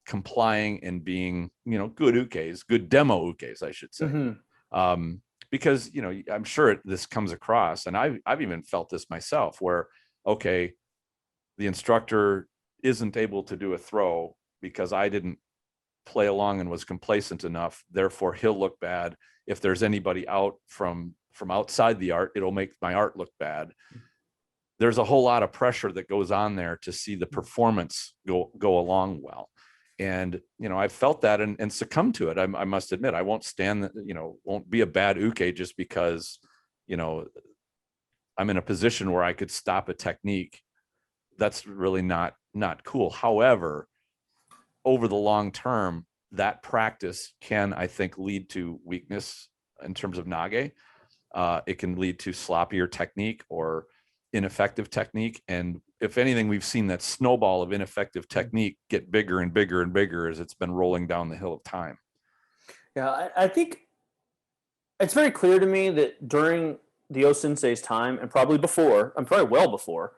complying and being, good ukes, good demo ukes, I should say. Because, I'm sure this comes across, and I've even felt this myself, where, okay, the instructor isn't able to do a throw because I didn't play along and was complacent enough. Therefore, he'll look bad. If there's anybody out from outside the art, it'll make my art look bad. There's a whole lot of pressure that goes on there to see the performance go along well. And, I've felt that and succumbed to it. I must admit, I won't won't be a bad uke just because, I'm in a position where I could stop a technique. That's really not cool. However, over the long term, that practice can, I think, lead to weakness in terms of nage. It can lead to sloppier technique or ineffective technique. And if anything, we've seen that snowball of ineffective technique get bigger and bigger and bigger as it's been rolling down the hill of time. Yeah, I think it's very clear to me that during the O-sensei's time, and probably before, and probably well before,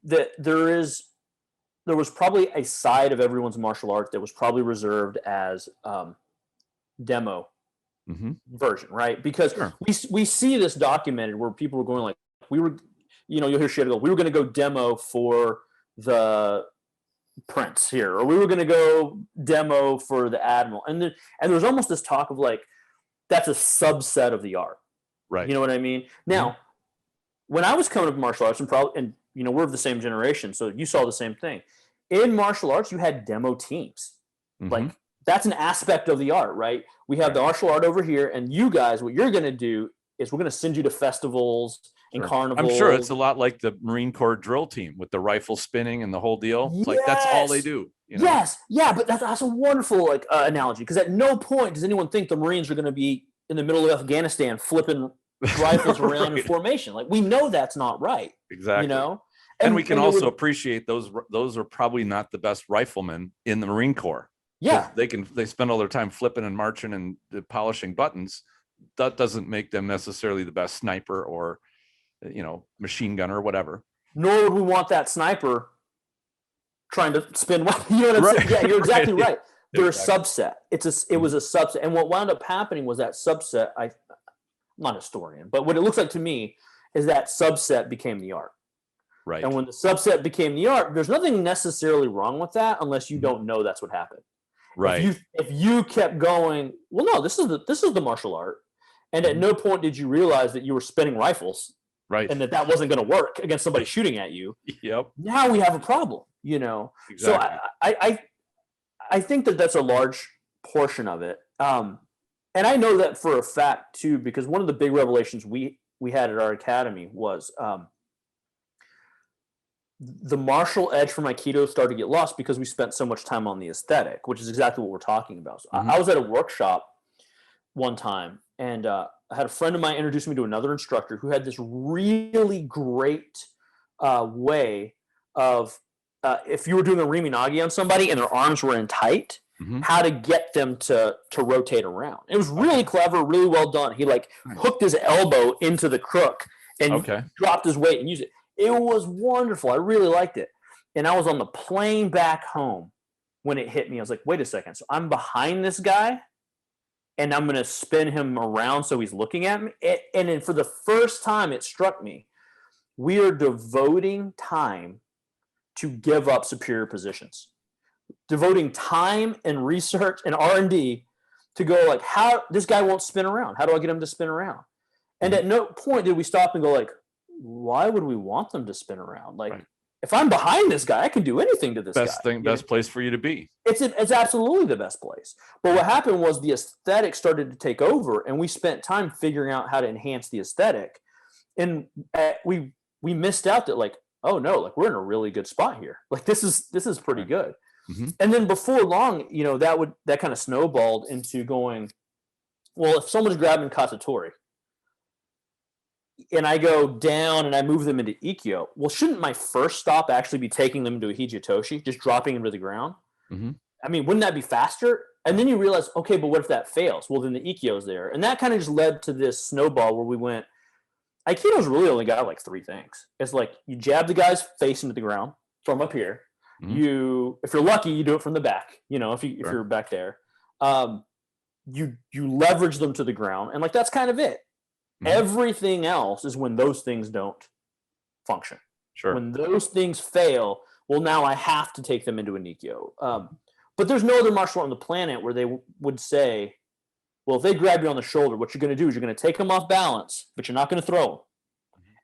that there was probably a side of everyone's martial art that was probably reserved as demo version, right? Because we see this documented where people were going like, you'll hear shit go, we were going to go demo for the prince here, or we were going to go demo for the admiral. And there's almost this talk of like, that's a subset of the art. Right. You know what I mean? Now, when I was coming up with martial arts, and we're of the same generation, so you saw the same thing. In martial arts, you had demo teams. Like, that's an aspect of the art, right? We have the martial art over here, and you guys, what you're going to do is we're going to send you to festivals and carnivals. I'm sure it's a lot like the Marine Corps drill team with the rifle spinning and the whole deal. It's like, that's all they do. Yes. Yeah, but that's a wonderful analogy, because at no point does anyone think the Marines are going to be in the middle of Afghanistan flipping rifles around in formation. Like, we know that's not right. Exactly. And we can also appreciate those are probably not the best riflemen in the Marine Corps. Yeah. They spend all their time flipping and marching and polishing buttons. That doesn't make them necessarily the best sniper or, machine gunner or whatever. Nor would we want that sniper trying to spin. You know what I'm saying? Yeah, you're exactly right. They're a subset. It was a subset. And what wound up happening was that subset, I'm not a historian, but what it looks like to me is that subset became the art. Right. And when the subset became the art, there's nothing necessarily wrong with that unless you don't know that's what happened. Right. If you kept going, well, no, this is the martial art. And at no point did you realize that you were spinning rifles. Right. And that wasn't going to work against somebody shooting at you. Yep. Now we have a problem, Exactly. So I think that that's a large portion of it. And I know that for a fact too, because one of the big revelations we had at our academy was the martial edge from Aikido started to get lost because we spent so much time on the aesthetic, which is exactly what we're talking about. So I was at a workshop one time, and I had a friend of mine introduce me to another instructor who had this really great way of if you were doing a riminagi on somebody and their arms were in tight, how to get them to rotate around. It was really clever, really well done. He like hooked his elbow into the crook and dropped his weight and used it. It was wonderful. I really liked it. And I was on the plane back home when it hit me. I was like, wait a second. So I'm behind this guy and I'm going to spin him around so he's looking at me. And then for the first time, it struck me, we are devoting time to give up superior positions, devoting time and research and R&D to go like, how this guy won't spin around. How do I get him to spin around? And at no point did we stop and go like, why would we want them to spin around? Like, if I'm behind this guy, I can do anything to this guy. Best place for you to be. It's absolutely the best place. But what happened was the aesthetic started to take over, and we spent time figuring out how to enhance the aesthetic. And we missed out that like, oh no, like we're in a really good spot here. Like this is pretty good. And then before long, you know, that kind of snowballed into going, well, if someone's grabbing katatori and I go down and I move them into ikkyo, well, shouldn't my first stop actually be taking them to a hijitoshi, just dropping them to the ground? I mean, wouldn't that be faster? And then you realize, okay, but what if that fails? Well, then the ikkyo's there. And that kind of just led to this snowball where we went, Aikido's really only got like three things. It's like you jab the guy's face into the ground from up here. If you're lucky, you do it from the back, you know, if you're back there. You leverage them to the ground, and like that's kind of it. Everything else is when those things don't function. When those things fail, well, now I have to take them into a Nikyo. But there's no other martial art on the planet where they would say, well, if they grab you on the shoulder, what you're going to do is you're going to take them off balance, but you're not going to throw them.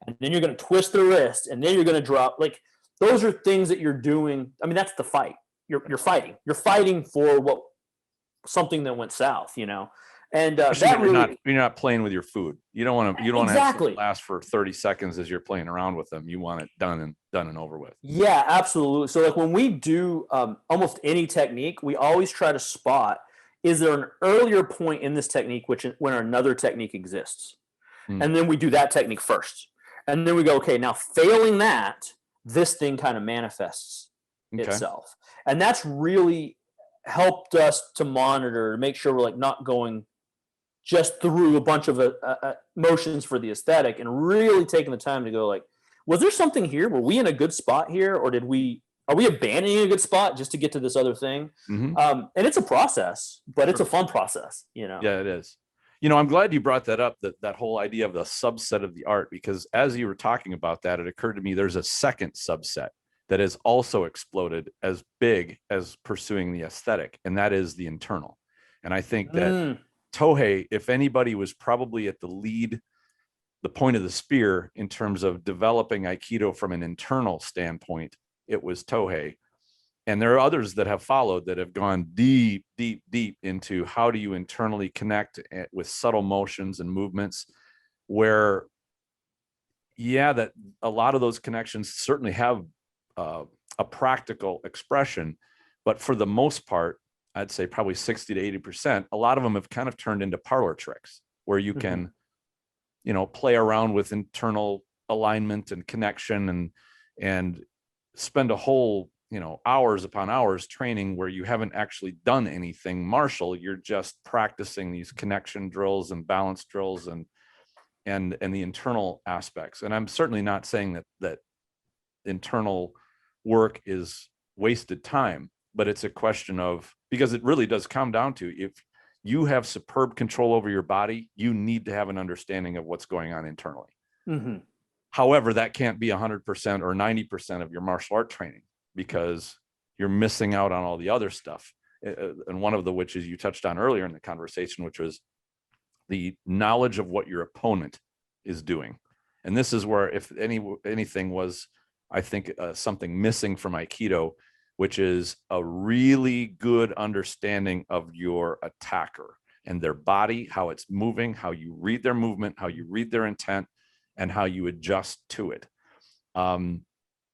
And then you're going to twist the wrist, and then you're going to drop. Like, those are things that you're doing. I mean, that's the fight. You're fighting. You're fighting for something that went south, you know. And that really, you're not playing with your food. You don't want to have it last for 30 seconds as you're playing around with them. You want it done and over with. Yeah, absolutely. So like when we do almost any technique, we always try to spot, is there an earlier point in this technique when another technique exists? And then we do that technique first. And then we go, okay, now failing that, this thing kind of manifests itself. And that's really helped us to monitor, to make sure we're like not going just through a bunch of motions for the aesthetic, and really taking the time to go like, was there something here? Were we in a good spot here? Or are we abandoning a good spot just to get to this other thing? And it's a process, but it's a fun process, you know? Yeah, it is. You know, I'm glad you brought that up, that whole idea of the subset of the art, because as you were talking about that, it occurred to me there's a second subset that has also exploded as big as pursuing the aesthetic, and that is the internal. And I think that Tohei, if anybody was probably at the point of the spear in terms of developing Aikido from an internal standpoint, it was Tohei. And there are others that have followed that have gone deep, deep, deep into how do you internally connect with subtle motions and movements, where, that a lot of those connections certainly have a practical expression, but for the most part, I'd say probably 60 to 80%, a lot of them have kind of turned into parlor tricks where you can, play around with internal alignment and connection and spend a whole, hours upon hours training where you haven't actually done anything martial. You're just practicing these connection drills and balance drills and the internal aspects. And I'm certainly not saying that internal work is wasted time, but it's a question of, because it really does come down to, if you have superb control over your body, you need to have an understanding of what's going on internally. However, that can't be 100% or 90% of your martial art training, because you're missing out on all the other stuff. And one of the which is you touched on earlier in the conversation, which was the knowledge of what your opponent is doing. And this is where, if anything was, I think, something missing from Aikido, which is a really good understanding of your attacker and their body, how it's moving, how you read their movement, how you read their intent, and how you adjust to it.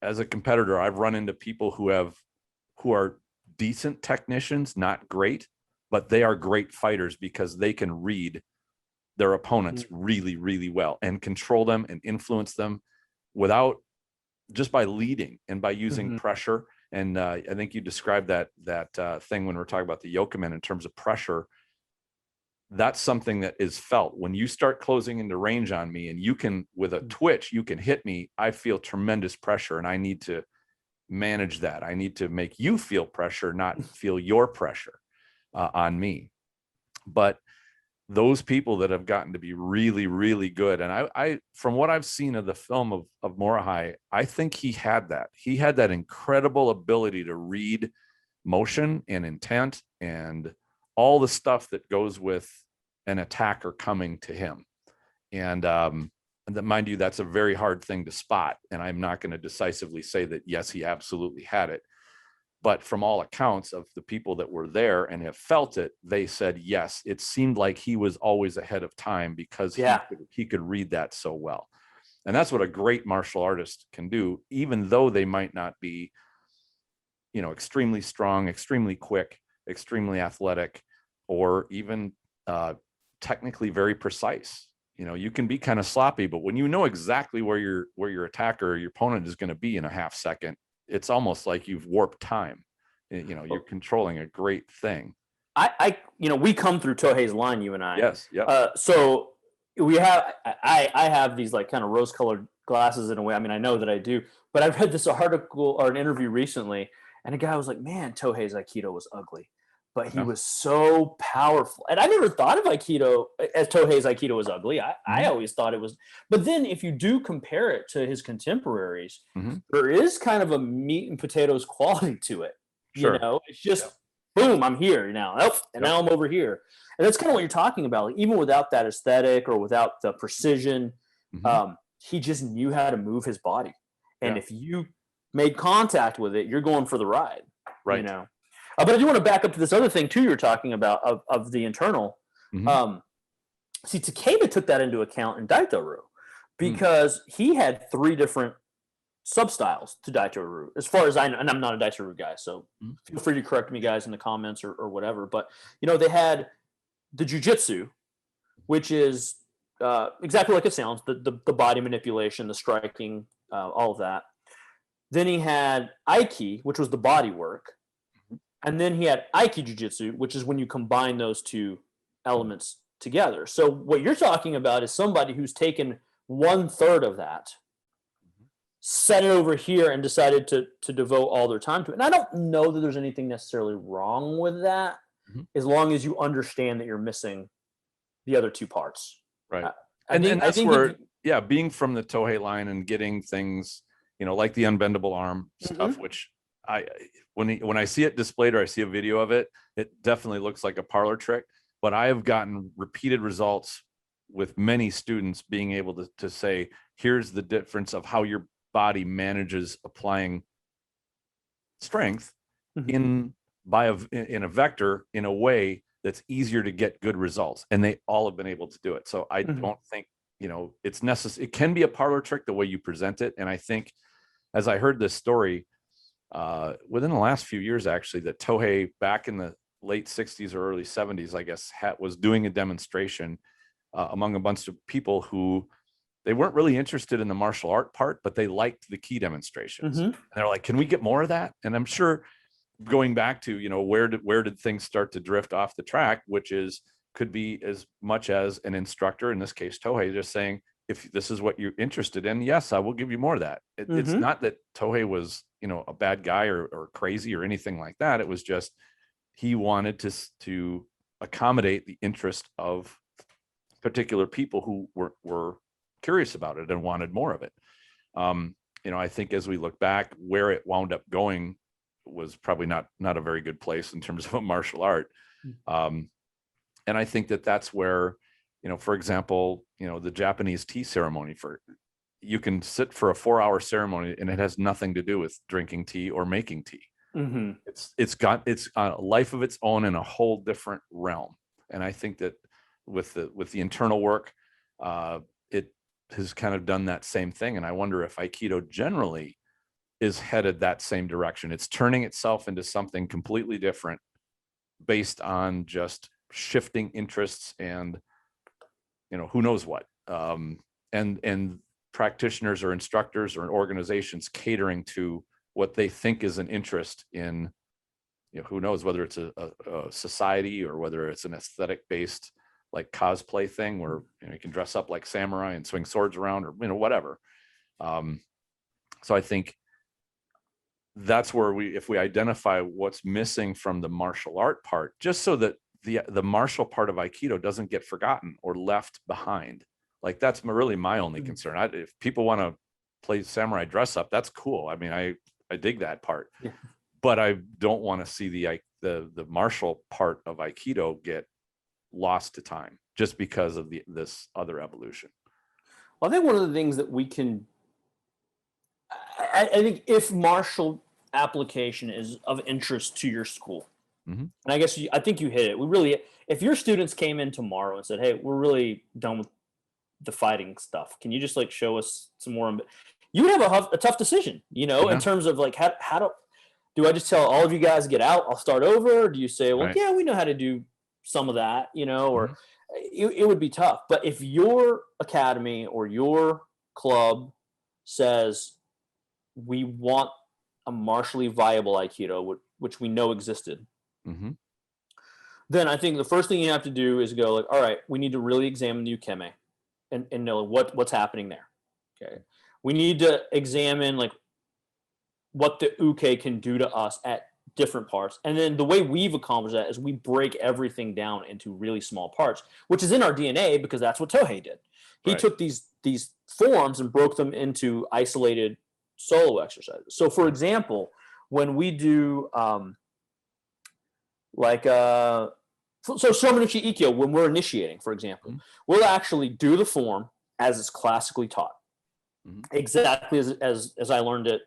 As a competitor, I've run into people who are decent technicians, not great, but they are great fighters because they can read their opponents really, really well and control them and influence them just by leading and by using pressure. And I think you described that thing when we're talking about the Yokeman in terms of pressure. That's something that is felt when you start closing into range on me, and you can, with a twitch, you can hit me. I feel tremendous pressure, and I need to manage that. I need to make you feel pressure, not feel your pressure on me. But those people that have gotten to be really, really good, and I from what I've seen of the film of Morihei, I think he had that incredible ability to read motion and intent and all the stuff that goes with an attacker coming to him. And that, mind you, that's a very hard thing to spot. And I'm not going to decisively say that, yes, he absolutely had it. But from all accounts of the people that were there and have felt it, they said, yes, it seemed like he was always ahead of time because he could read that so well. And that's what a great martial artist can do, even though they might not be, extremely strong, extremely quick, extremely athletic, or even technically very precise. You can be kind of sloppy, but when you know exactly where your attacker or your opponent is going to be in a half second, it's almost like you've warped time. You're controlling a great thing. We come through Tohei's line, you and I. Yes. Yeah. So I have these like kind of rose-colored glasses in a way. I mean, I know that I do, but I've read this article or an interview recently, and a guy was like, "Man, Tohei's Aikido was ugly, but he was so powerful." And I never thought of Aikido as Tohei's Aikido was ugly. I always thought it was. But then if you do compare it to his contemporaries, there is kind of a meat and potatoes quality to it. Sure. It's just boom, I'm here now. Now I'm over here. And that's kind of what you're talking about. Like, even without that aesthetic or without the precision, he just knew how to move his body. And if you made contact with it, you're going for the ride. Right. But I do want to back up to this other thing too. You're talking about of the internal. See, Takeda took that into account in Daito-ryu because he had 3 different sub-styles to Daito-ryu, as far as I know, and I'm not a Daito-ryu guy, so feel free to correct me, guys, in the comments or whatever. But they had the jujitsu, which is exactly like it sounds, the body manipulation, the striking, all of that. Then he had Aiki, which was the body work. And then he had Aiki Jiu-Jitsu, which is when you combine those 2 elements together. So what you're talking about is somebody who's taken 1/3 of that, set it over here, and decided to devote all their time to it. And I don't know that there's anything necessarily wrong with that, as long as you understand that you're missing the other 2 parts. Right. And that's where, being from the Tohei line and getting things, like the unbendable arm stuff, which when I see it displayed or I see a video of it, it definitely looks like a parlor trick. But I have gotten repeated results with many students being able to say, here's the difference of how your body manages applying strength in a vector in a way that's easier to get good results. And they all have been able to do it. So I don't think, it's necessary. It can be a parlor trick the way you present it. And I think, as I heard this story within the last few years, actually, that Tohei back in the late 60s or early 70s, I guess, was doing a demonstration among a bunch of people who they weren't really interested in the martial art part, but they liked the key demonstrations. And they're like, can we get more of that? And I'm sure, going back to, where did things start to drift off the track, which could be as much as an instructor, in this case Tohei, just saying, if this is what you're interested in, yes, I will give you more of that. It's not that Tohei was, a bad guy or crazy or anything like that. It was just, he wanted to accommodate the interest of particular people who were curious about it and wanted more of it. I think as we look back, where it wound up going was probably not a very good place in terms of a martial art. And I think that's where, for example, the Japanese tea ceremony, you can sit for a 4-hour ceremony and it has nothing to do with drinking tea or making tea. It's got a life of its own in a whole different realm. And I think that with the internal work, it has kind of done that same thing. And I wonder if Aikido generally is headed that same direction. It's turning itself into something completely different based on just shifting interests and who knows what, and practitioners or instructors or organizations catering to what they think is an interest in, who knows whether it's a society or whether it's an aesthetic based like cosplay thing where you can dress up like samurai and swing swords around, or whatever. So I think that's where if we identify what's missing from the martial art part, just so that the martial part of Aikido doesn't get forgotten or left behind. Like that's really my only concern. If people want to play samurai dress up, that's cool. I mean, I dig that part, but I don't want to see the martial part of Aikido get lost to time just because of this other evolution. Well, I think one of the things that we can, I think if martial application is of interest to your school, and I guess I think you hit it. If your students came in tomorrow and said, "Hey, we're really done with the fighting stuff. Can you just like show us some more?" You would have a tough decision, in terms of like how do I just tell all of you guys get out? I'll start over. Or do you say, well, yeah, we know how to do some of that, or it would be tough. But if your academy or your club says we want a martially viable Aikido, which we know existed, then I think the first thing you have to do is go like, all right, we need to really examine the ukeme and know what's happening there. Okay. We need to examine like what the uke can do to us at different parts. And then the way we've accomplished that is we break everything down into really small parts, which is in our DNA because that's what Tohei did. He took these forms and broke them into isolated solo exercises. So for example, when we do so Shomenuchi Ikkyo, when we're initiating, for example, we'll actually do the form as it's classically taught, exactly as I learned it.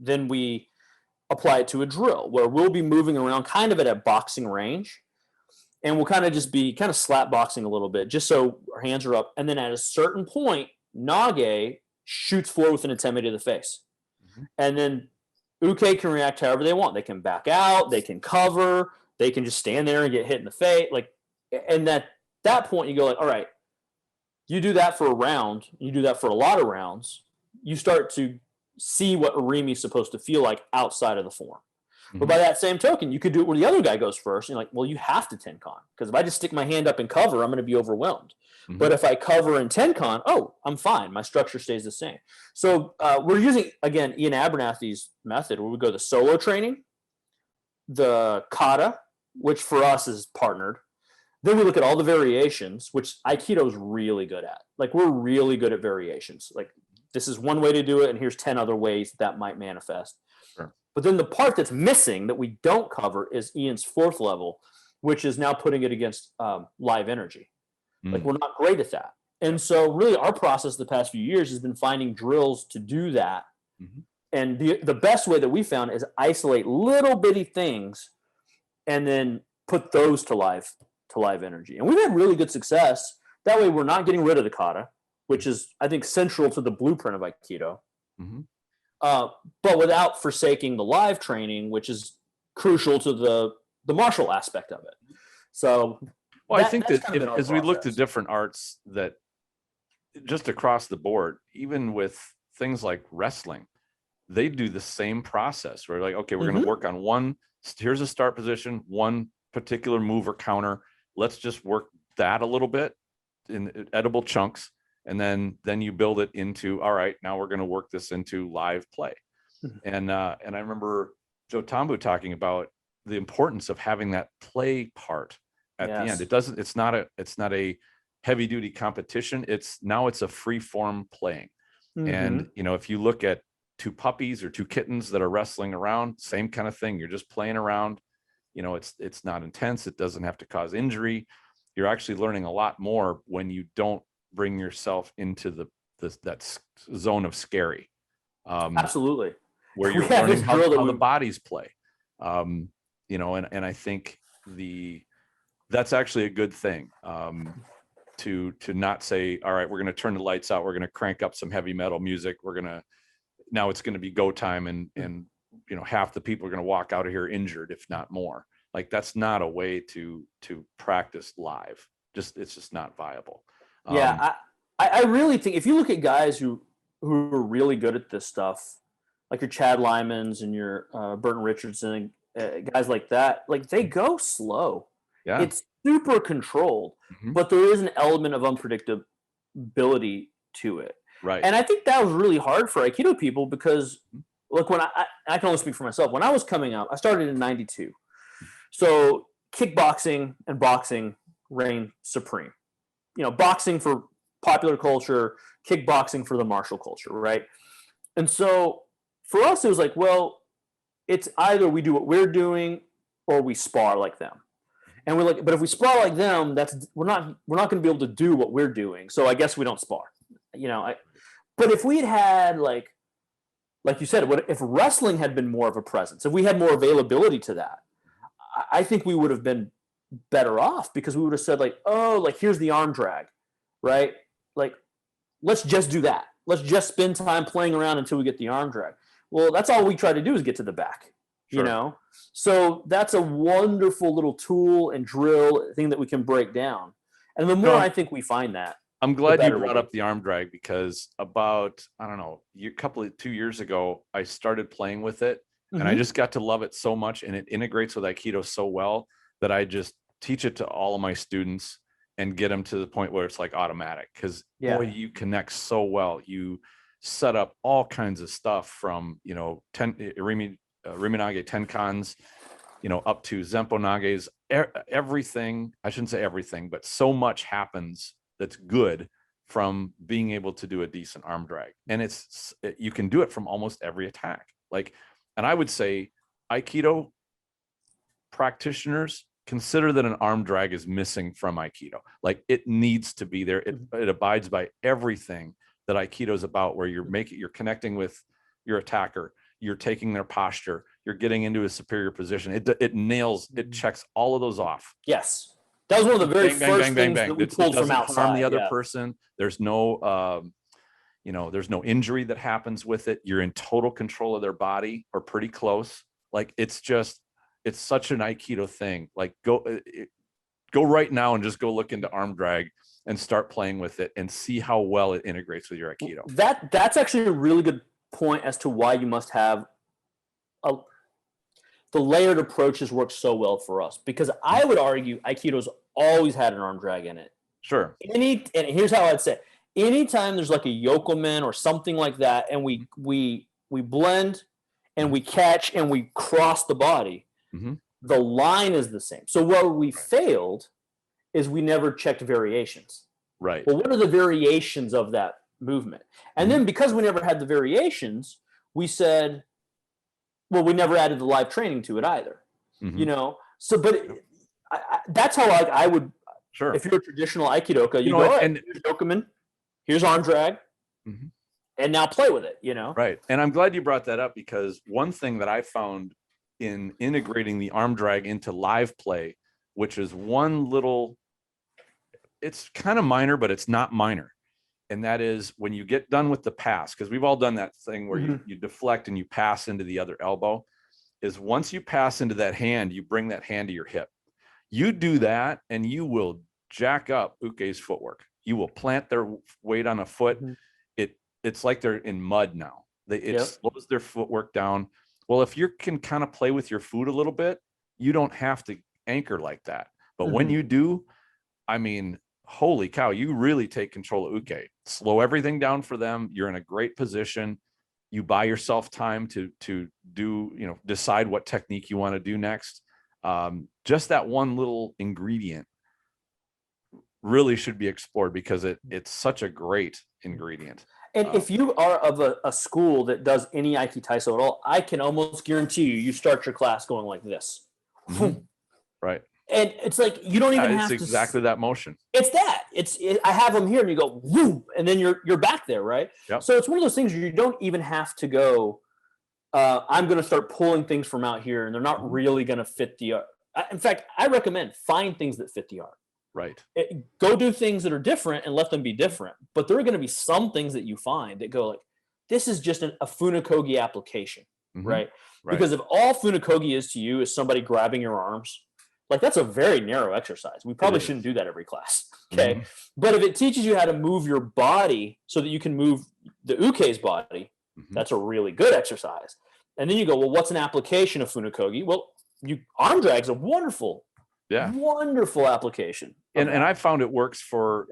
Then we apply it to a drill where we'll be moving around kind of at a boxing range, and we'll kind of just be kind of slap boxing a little bit, just so our hands are up. And then at a certain point, Nage shoots forward with an ateme to the face, and then uke can react however they want. They can back out, they can cover. They can just stand there and get hit in the face. And at that point, you go like, all right, you do that for a round, you do that for a lot of rounds, you start to see what Arimi is supposed to feel like outside of the form. But by that same token, you could do it where the other guy goes first. And you're like, well, you have to Tenkan, because if I just stick my hand up and cover, I'm going to be overwhelmed. But if I cover and Tenkan, I'm fine. My structure stays the same. So we're using, again, Ian Abernathy's method where we go the solo training, the kata, which for us is partnered. Then we look at all the variations, which Aikido is really good at. Like we're really good at variations. Like this is one way to do it, and here's 10 other ways that might manifest. Sure. But then the part that's missing that we don't cover is Ian's fourth level, which is now putting it against live energy. Like we're not great at that. And so really our process the past few years has been finding drills to do that. And the best way that we found is isolate little bitty things and then put those to live energy. And we've had really good success. That way we're not getting rid of the kata, which is, I think, central to the blueprint of Aikido, but without forsaking the live training, which is crucial to the martial aspect of it. So I think that as we looked at different arts that just across the board, even with things like wrestling, they do the same process. We're like, okay, we're going to work on one. Here's a start position, one particular move or counter. Let's just work that a little bit in edible chunks. And then you build it into, all right, now we're going to work this into live play. And I remember Joe Tambu talking about the importance of having that play part at the end. It's not a heavy duty competition. It's a free form playing. And, if you look at two puppies or two kittens that are wrestling around, same kind of thing. You're just playing around. It's not intense. It doesn't have to cause injury. You're actually learning a lot more when you don't bring yourself into that zone of scary. Absolutely. Where you're learning how the bodies play. And I think that's actually a good thing. To not say, all right, we're going to turn the lights out. We're going to crank up some heavy metal music. Now it's going to be go time. And half the people are going to walk out of here injured, if not more. Like that's not a way to practice live. it's just not viable. Yeah, I really think if you look at guys who are really good at this stuff, like your Chad Lymans and your Burton Richardson, guys like that, like they go slow. Yeah. It's super controlled, but there is an element of unpredictability to it. Right. And I think that was really hard for Aikido people because, look, when I can only speak for myself. When I was coming up, I started in '92. So kickboxing and boxing reigned supreme. Boxing for popular culture, kickboxing for the martial culture, right? And so for us, it was like, well, it's either we do what we're doing or we spar like them. And we're like, but if we spar like them, we're not going to be able to do what we're doing. So I guess we don't spar. But if we had like you said, if wrestling had been more of a presence, if we had more availability to that, I think we would have been better off because we would have said like, oh, like here's the arm drag, right? Like, let's just do that. Let's just spend time playing around until we get the arm drag. Well, that's all we try to do is get to the back, So that's a wonderful little tool and drill thing that we can break down. And the more I think we find that, I'm glad you brought up the arm drag because about, I don't know, 2 years ago, I started playing with it and I just got to love it so much. And it integrates with Aikido so well that I just teach it to all of my students and get them to the point where it's like automatic because boy, you connect so well. You set up all kinds of stuff from, Riminage Tenkans, up to Zempo Nages, everything. I shouldn't say everything, but so much happens that's good from being able to do a decent arm drag. And you can do it from almost every attack. And I would say Aikido practitioners consider that an arm drag is missing from Aikido. Like it needs to be there. It abides by everything that Aikido is about, where you're connecting with your attacker, you're taking their posture, you're getting into a superior position. It checks all of those off. Yes. That was one of the very first things that we pulled from outside. Harm the other person. There's no, there's no injury that happens with it. You're in total control of their body or pretty close. Like it's such an Aikido thing. Like go right now and just go look into arm drag and start playing with it and see how well it integrates with your Aikido. That's actually a really good point as to why you must have the layered approaches work so well for us, because I would argue Aikido's always had an arm drag in it. Sure. And here's how I'd say it. Anytime there's like a Yokeman or something like that, and we blend and we catch and we cross the body, the line is the same. So where we failed is we never checked variations. Right. Well, what are the variations of that movement? And then because we never had the variations, we said, well, we never added the live training to it either. So, but that's how I would, sure. If you're a traditional Aikidoka, you go, and here's Yokeman, here's arm drag, and now play with it, Right. And I'm glad you brought that up, because one thing that I found in integrating the arm drag into live play, which is it's kind of minor, but it's not minor. And that is when you get done with the pass, because we've all done that thing where you deflect and you pass into the other elbow, is once you pass into that hand, you bring that hand to your hip. You do that and you will jack up Uke's footwork. You will plant their weight on a foot. It's like they're in mud now. It slows their footwork down. Well, if you can kind of play with your foot a little bit, you don't have to anchor like that. But when you do, I mean, holy cow, you really take control of Uke. Slow everything down for them. You're in a great position. You buy yourself time to do, decide what technique you want to do next. Just that one little ingredient really should be explored, because it's such a great ingredient. And if you are of a school that does any Aikitaiso at all, I can almost guarantee you start your class going like this. Right. And it's like, you don't even have to. It's exactly that motion. It's that. I have them here and you go, woo, and then you're back there, right? Yep. So it's one of those things where you don't even have to go, I'm going to start pulling things from out here, and they're not really going to fit the art. In fact, I recommend find things that fit the art. Right. Go do things that are different and let them be different. But there are going to be some things that you find that go like, this is just a Funakogi application, right? Because if all Funakogi is to you is somebody grabbing your arms, like that's a very narrow exercise. We probably shouldn't do that every class. Okay. Mm-hmm. But if it teaches you how to move your body so that you can move the uke's body, mm-hmm. that's a really good exercise. And then you go, well, what's an application of funakogi? Well, arm drag's a wonderful application. And I found it works for,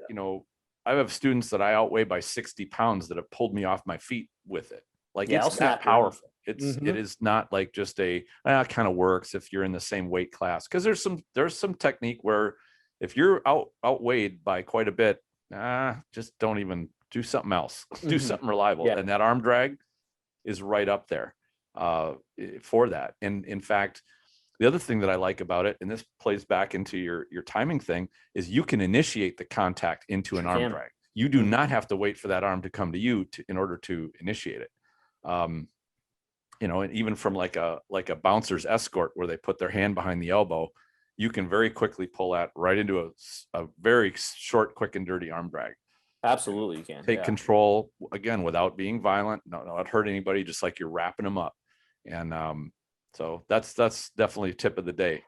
I have students that I outweigh by 60 pounds that have pulled me off my feet with it. Like it's that powerful. It is not like just kind of works if you're in the same weight class. Cause there's some technique where if you're outweighed by quite a bit, just don't even do something else, do something reliable. Yeah. And that arm drag is right up there for that. And in fact, the other thing that I like about it, and this plays back into your timing thing, is you can initiate the contact into an arm drag. You do not have to wait for that arm to come to you in order to initiate it. And even from like a bouncer's escort where they put their hand behind the elbow, you can very quickly pull that right into a very short, quick and dirty arm drag. Absolutely. You can take control again, without being violent, not hurt anybody, just like you're wrapping them up. And, so that's definitely tip of the day.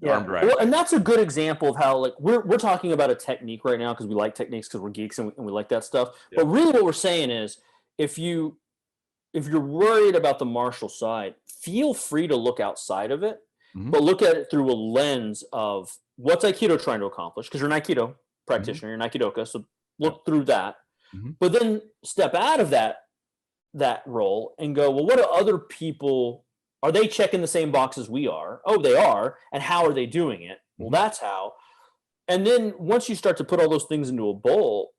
Arm drag. Well, and that's a good example of how like we're talking about a technique right now because we like techniques because we're geeks and we like that stuff. Yeah. But really what we're saying is if you're worried about the martial side, feel free to look outside of it, but look at it through a lens of what's Aikido trying to accomplish, because you're an Aikido practitioner, you're an Aikidoka, so look through that. But then step out of that role and go, well, what do other people, are they checking the same boxes we are? Oh, they are. And how are they doing it? Well, that's how. And then once you start to put all those things into a bowl,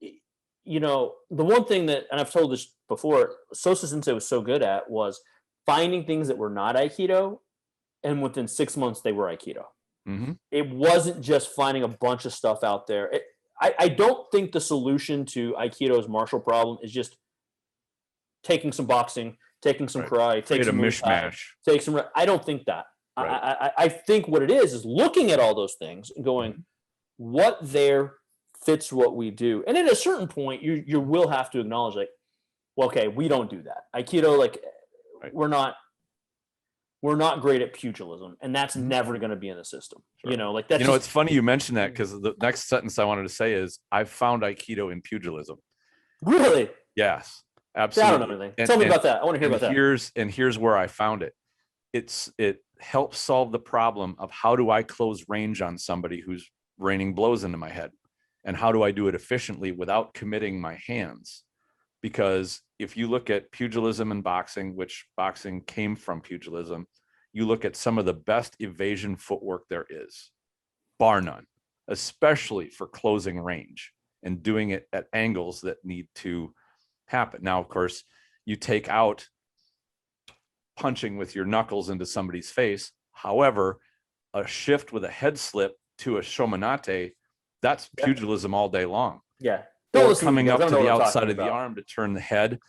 the one thing that, and I've told this before, Sosa Sensei was so good at was finding things that were not Aikido. And within 6 months, they were Aikido. It wasn't just finding a bunch of stuff out there. I don't think the solution to Aikido's martial problem is just taking some boxing, taking some karate, take some mishmash. I don't think that. Right. I think what it is looking at all those things and going, what there fits what we do. And at a certain point, you will have to acknowledge, like, well, okay, we don't do that. Aikido, like, we're not great at pugilism, and that's never going to be in the system. Sure. That's it's funny you mentioned that, because the next sentence I wanted to say is I've found Aikido in pugilism. Really? Yes, absolutely. I don't know anything. Tell me about that. I want to hear about that. Here's where I found it. It helps solve the problem of how do I close range on somebody who's raining blows into my head, and how do I do it efficiently without committing my hands? Because if you look at pugilism and boxing, which boxing came from pugilism, you look at some of the best evasion footwork there is, bar none, especially for closing range and doing it at angles that need to happen. Now, of course, you take out punching with your knuckles into somebody's face. However, a shift with a head slip to a shomanate, that's pugilism all day long. Yeah. Or coming up to the outside of the arm to turn the head,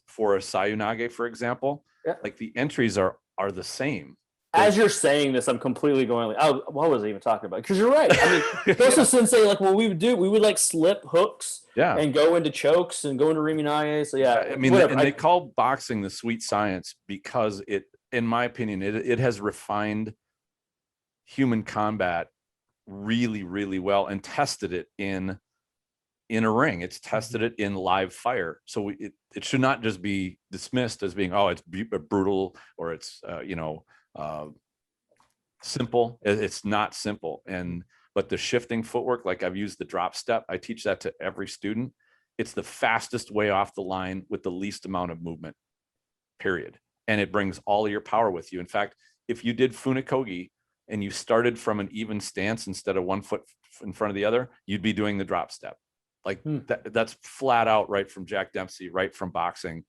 for a sayunage, for example, like the entries are the same. As you're saying this, I'm completely going like, oh, what was I even talking about? Because you're right. I mean, Sosa Sensei, like what we would like slip hooks and go into chokes and go into riminage. So yeah, I mean, and they call boxing the sweet science because it, in my opinion, it has refined human combat really, really well and tested it in a ring. It's tested it in live fire. So it should not just be dismissed as being, oh, it's brutal or it's, simple. It's not simple. But the shifting footwork, like I've used the drop step, I teach that to every student. It's the fastest way off the line with the least amount of movement, period. And it brings all of your power with you. In fact, if you did funakogi and you started from an even stance instead of 1 foot in front of the other, you'd be doing the drop step. Like that's flat out right from Jack Dempsey, right from boxing.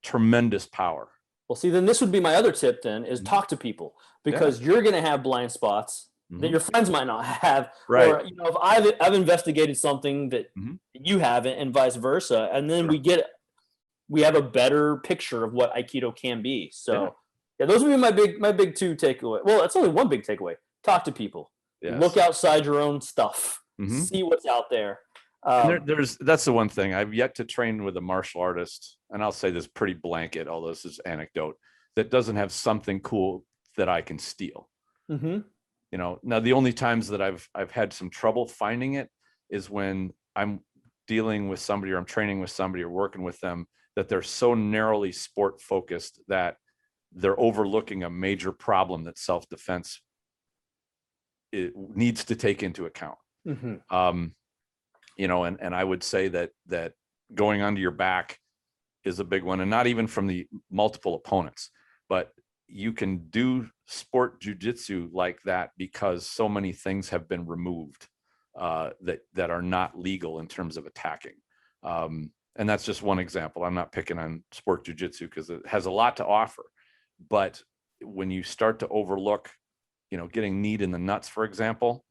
Tremendous power. Well, see, then this would be my other tip then is talk to people, because you're going to have blind spots that your friends might not have. Right. Or, if I've investigated something that you haven't and vice versa. And then we have a better picture of what Aikido can be. So those would be my big two takeaway. Well, it's only one big takeaway. Talk to people. Yes. Look outside your own stuff. See what's out there. That's the one thing I've yet to train with a martial artist, and I'll say this pretty blanket, although this is anecdote, that doesn't have something cool that I can steal. Now the only times that I've had some trouble finding it is when I'm dealing with somebody, or I'm training with somebody, or working with them, that they're so narrowly sport focused that they're overlooking a major problem that self-defense needs to take into account. And I would say that going onto your back is a big one, and not even from the multiple opponents, but you can do sport jujitsu like that because so many things have been removed that are not legal in terms of attacking. And that's just one example. I'm not picking on sport jujitsu because it has a lot to offer, but when you start to overlook, getting kneed in the nuts, for example,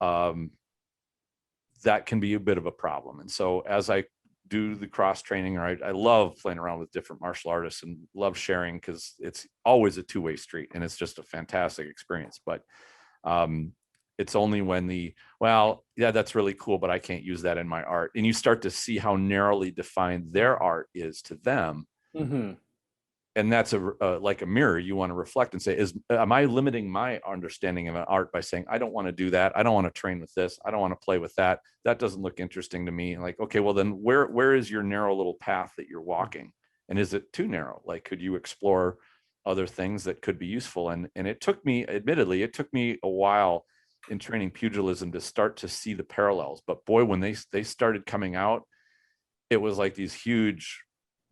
that can be a bit of a problem. And so as I do the cross training, or I love playing around with different martial artists and love sharing, because it's always a two-way street and it's just a fantastic experience. But it's only when that's really cool, but I can't use that in my art. And you start to see how narrowly defined their art is to them. And that's like a mirror. You want to reflect and say, am I limiting my understanding of an art by saying, I don't want to do that. I don't want to train with this. I don't want to play with that. That doesn't look interesting to me. Like, okay, well then where is your narrow little path that you're walking? And is it too narrow? Like, could you explore other things that could be useful? And it took me a while in training pugilism to start to see the parallels. But boy, when they started coming out, it was like these huge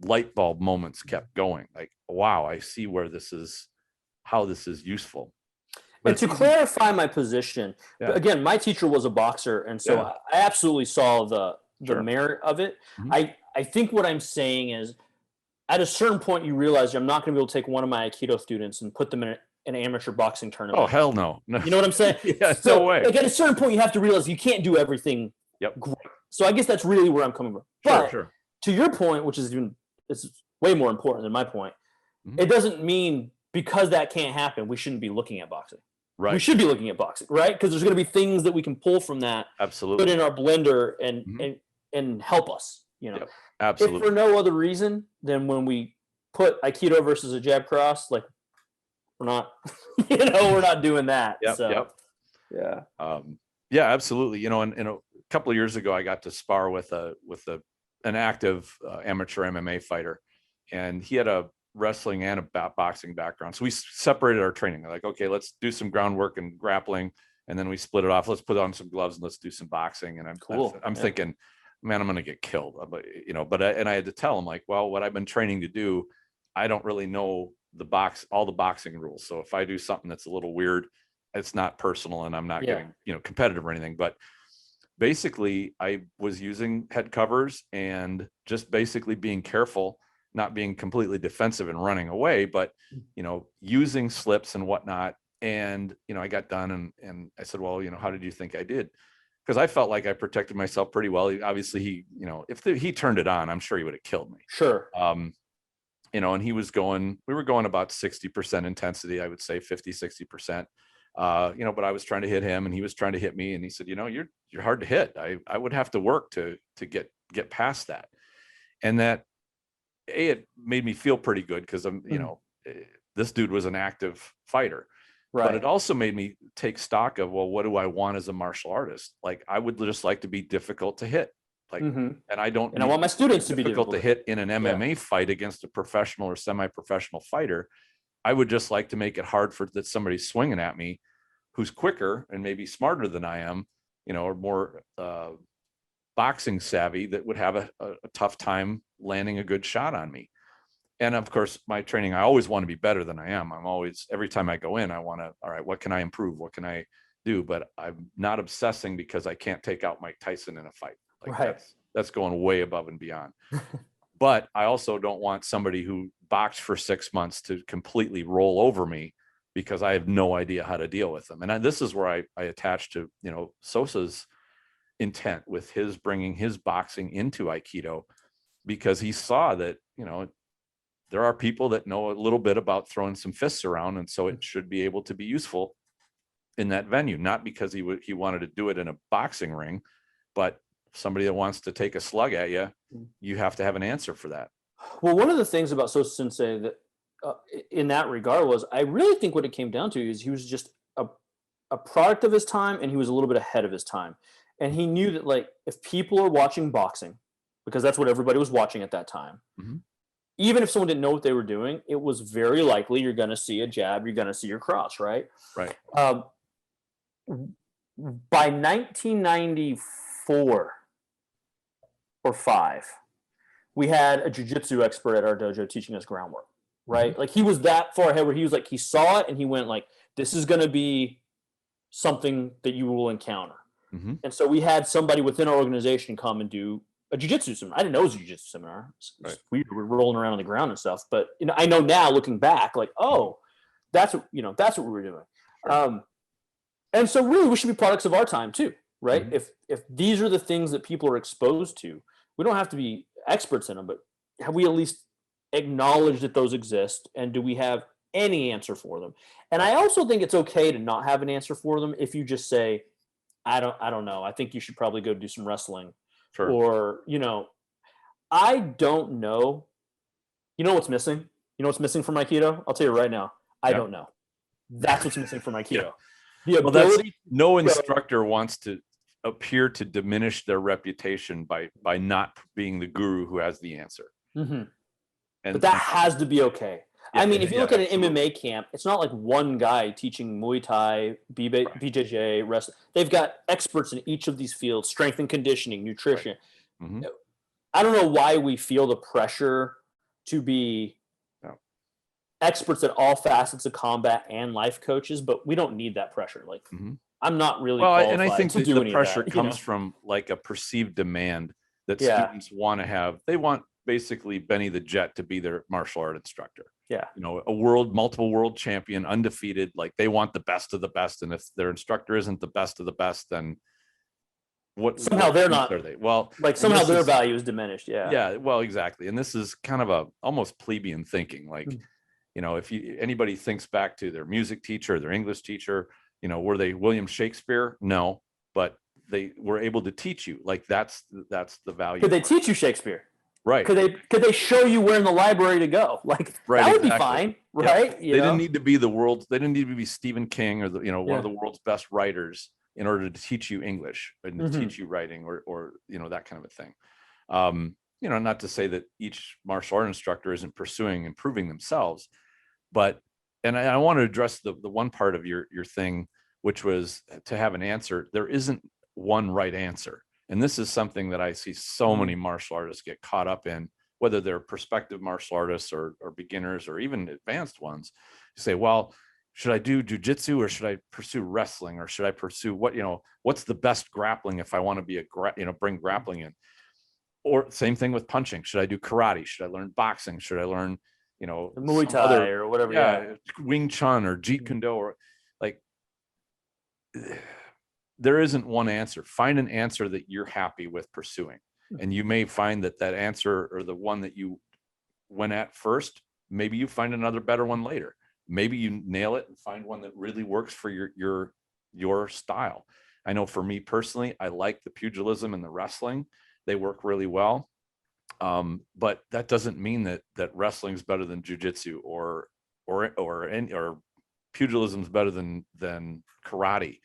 light bulb moments kept going. Like, wow, I see how this is useful. But and to clarify my position, again, my teacher was a boxer, and so I absolutely saw the merit of it. I think what I'm saying is, at a certain point, you realize I'm not going to be able to take one of my Aikido students and put them in an amateur boxing tournament. Oh, hell no. You know what I'm saying? No way. Like, at a certain point, you have to realize you can't do everything great. So I guess that's really where I'm coming from. But to your point, which is it's way more important than my point, it doesn't mean because that can't happen, we shouldn't be looking at boxing. Right. We should be looking at boxing, right? Because there's going to be things that we can pull from that, absolutely, put in our blender and help us. Absolutely. If for no other reason than when we put Aikido versus a jab cross, like we're not, we're not doing that. Yeah, absolutely. And a couple of years ago, I got to spar with an active amateur MMA fighter, and he had a wrestling and a boxing background. So we separated our training. They're like, okay, let's do some groundwork and grappling, and then we split it off. Let's put on some gloves and let's do some boxing. And I'm thinking, man, I'm going to get killed. But I had to tell him, like, well, what I've been training to do, I don't really know all the boxing rules. So if I do something that's a little weird, it's not personal, and I'm not getting, competitive or anything. But basically, I was using head covers and just basically being careful, not being completely defensive and running away, but, using slips and whatnot. And, I got done and I said, well, how did you think I did? Because I felt like I protected myself pretty well. Obviously, if he turned it on, I'm sure he would have killed me. Sure. And we were going about 60% intensity, I would say 50, 60%. But I was trying to hit him and he was trying to hit me, and he said, you're hard to hit. I would have to work to get past that. And that, it made me feel pretty good because this dude was an active fighter. Right. But it also made me take stock of, well, what do I want as a martial artist? Like, I would just like to be difficult to hit. Like, and I want my students to be difficult to hit in an MMA fight against a professional or semi-professional fighter. I would just like to make it hard that somebody's swinging at me who's quicker and maybe smarter than I am, or more boxing savvy, that would have a tough time landing a good shot on me. And of course, my training, I always want to be better than I am. Every time I go in, I want to, all right, what can I improve? What can I do? But I'm not obsessing because I can't take out Mike Tyson in a fight. Like, that's going way above and beyond. But I also don't want somebody who boxed for 6 months to completely roll over me because I have no idea how to deal with them. And this is where I attach to, Sosa's intent with his bringing his boxing into Aikido, because he saw that, there are people that know a little bit about throwing some fists around. And so it should be able to be useful in that venue, not because he wanted to do it in a boxing ring, but somebody that wants to take a slug at you, you have to have an answer for that. Well, one of the things about Sosa Sensei that in that regard was, I really think what it came down to is he was just a product of his time, and he was a little bit ahead of his time. And he knew that, like, if people are watching boxing, because that's what everybody was watching at that time, Mm-hmm. even if someone didn't know what they were doing, it was very likely you're going to see a jab, you're going to see your cross, right? Right. By 1994 or 5, we had a jiu-jitsu expert at our dojo teaching us groundwork, right? Mm-hmm. Like, he was that far ahead where he was like, he saw it and he went like, this is going to be something that you will encounter. Mm-hmm. And so we had somebody within our organization come and do a jiu-jitsu seminar. I didn't know it was a jiu-jitsu seminar. It's weird. We're rolling around on the ground and stuff. But, you know, I know now looking back, like, oh, that's what we were doing. Sure. And so really we should be products of our time too, right? Mm-hmm. If these are the things that people are exposed to, we don't have to be experts in them, but have we at least acknowledged that those exist, and do we have any answer for them? And I also think it's okay to not have an answer for them if you just say, I don't know. I think you should probably go do some wrestling. Sure. Or, you know, I don't know. You know what's missing? You know what's missing from Aikido? I'll tell you right now. I don't know. That's what's missing from Aikido. The ability. No instructor wants to appear to diminish their reputation by not being the guru who has the answer. Mm-hmm. But that has to be okay. Yeah, I mean, if you look at an MMA camp, it's not like one guy teaching Muay Thai, BJJ, wrestling. They've got experts in each of these fields: strength and conditioning, nutrition. Right. Mm-hmm. I don't know why we feel the pressure to be experts at all facets of combat and life coaches, but we don't need that pressure. Like, I'm not really qualified and I think to do the pressure comes from like a perceived demand that students want to have. They want basically Benny the Jet to be their martial art instructor. Yeah. You know, multiple world champion, undefeated. Like, they want the best of the best. And if their instructor isn't the best of the best, then somehow they're not. Are they? Well, like, somehow their value is diminished. Yeah. Yeah. Well, exactly. And this is kind of a almost plebeian thinking. Like, you know, if anybody thinks back to their music teacher, their English teacher, you know, were they William Shakespeare? No, but they were able to teach you. Like, that's the value. Could they teach you Shakespeare? Right. Could they show you where in the library to go? Like, that would be fine, right? Yeah. They didn't need to be they didn't need to be Stephen King or one of the world's best writers in order to teach you English and to teach you writing or you know, that kind of a thing. You know, not to say that each martial art instructor isn't pursuing improving themselves, but I want to address the one part of your thing, which was to have an answer. There isn't one right answer. And this is something that I see so many martial artists get caught up in, whether they're prospective martial artists or beginners or even advanced ones. You say, well, should I do jujitsu or should I pursue wrestling, or should I pursue what's the best grappling if I want to be bring grappling in? Or same thing with punching. Should I do karate? Should I learn boxing? Should I learn, Muay Thai or whatever? Yeah, Wing Chun or Jeet Kune Do, or like. There isn't one answer. Find an answer that you're happy with pursuing. And you may find that answer, or the one that you went at first, maybe you find another better one later. Maybe you nail it and find one that really works for your style. I know for me personally, I like the pugilism and the wrestling. They work really well. But that doesn't mean that wrestling is better than jiu-jitsu or pugilism is better than karate.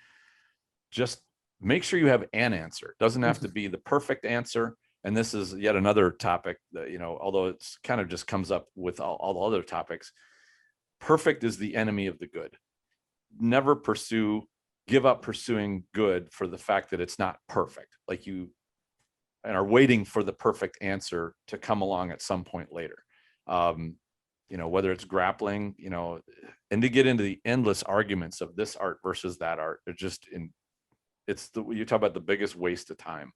Just make sure you have an answer. It doesn't have to be the perfect answer. And this is yet another topic that, although it's kind of just comes up with all the other topics, perfect is the enemy of the good. Never give up pursuing good for the fact that it's not perfect. Like, you are waiting for the perfect answer to come along at some point later. Whether it's grappling, and to get into the endless arguments of this art versus that art, you talk about the biggest waste of time,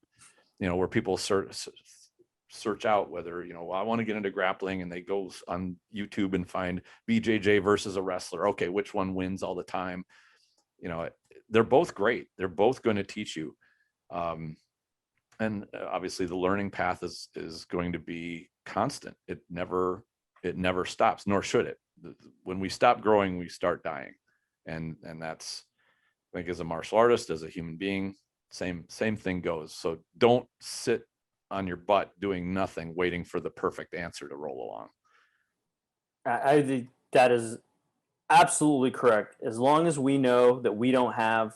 where people search out whether, I want to get into grappling, and they go on YouTube and find BJJ versus a wrestler. Okay, which one wins all the time? They're both great. They're both going to teach you. And obviously the learning path is going to be constant. It never stops, nor should it. When we stop growing, we start dying. And that's, I think, as a martial artist, as a human being, same thing goes. So don't sit on your butt doing nothing, waiting for the perfect answer to roll along. I think that is Absolutely correct. As long as we know that we don't have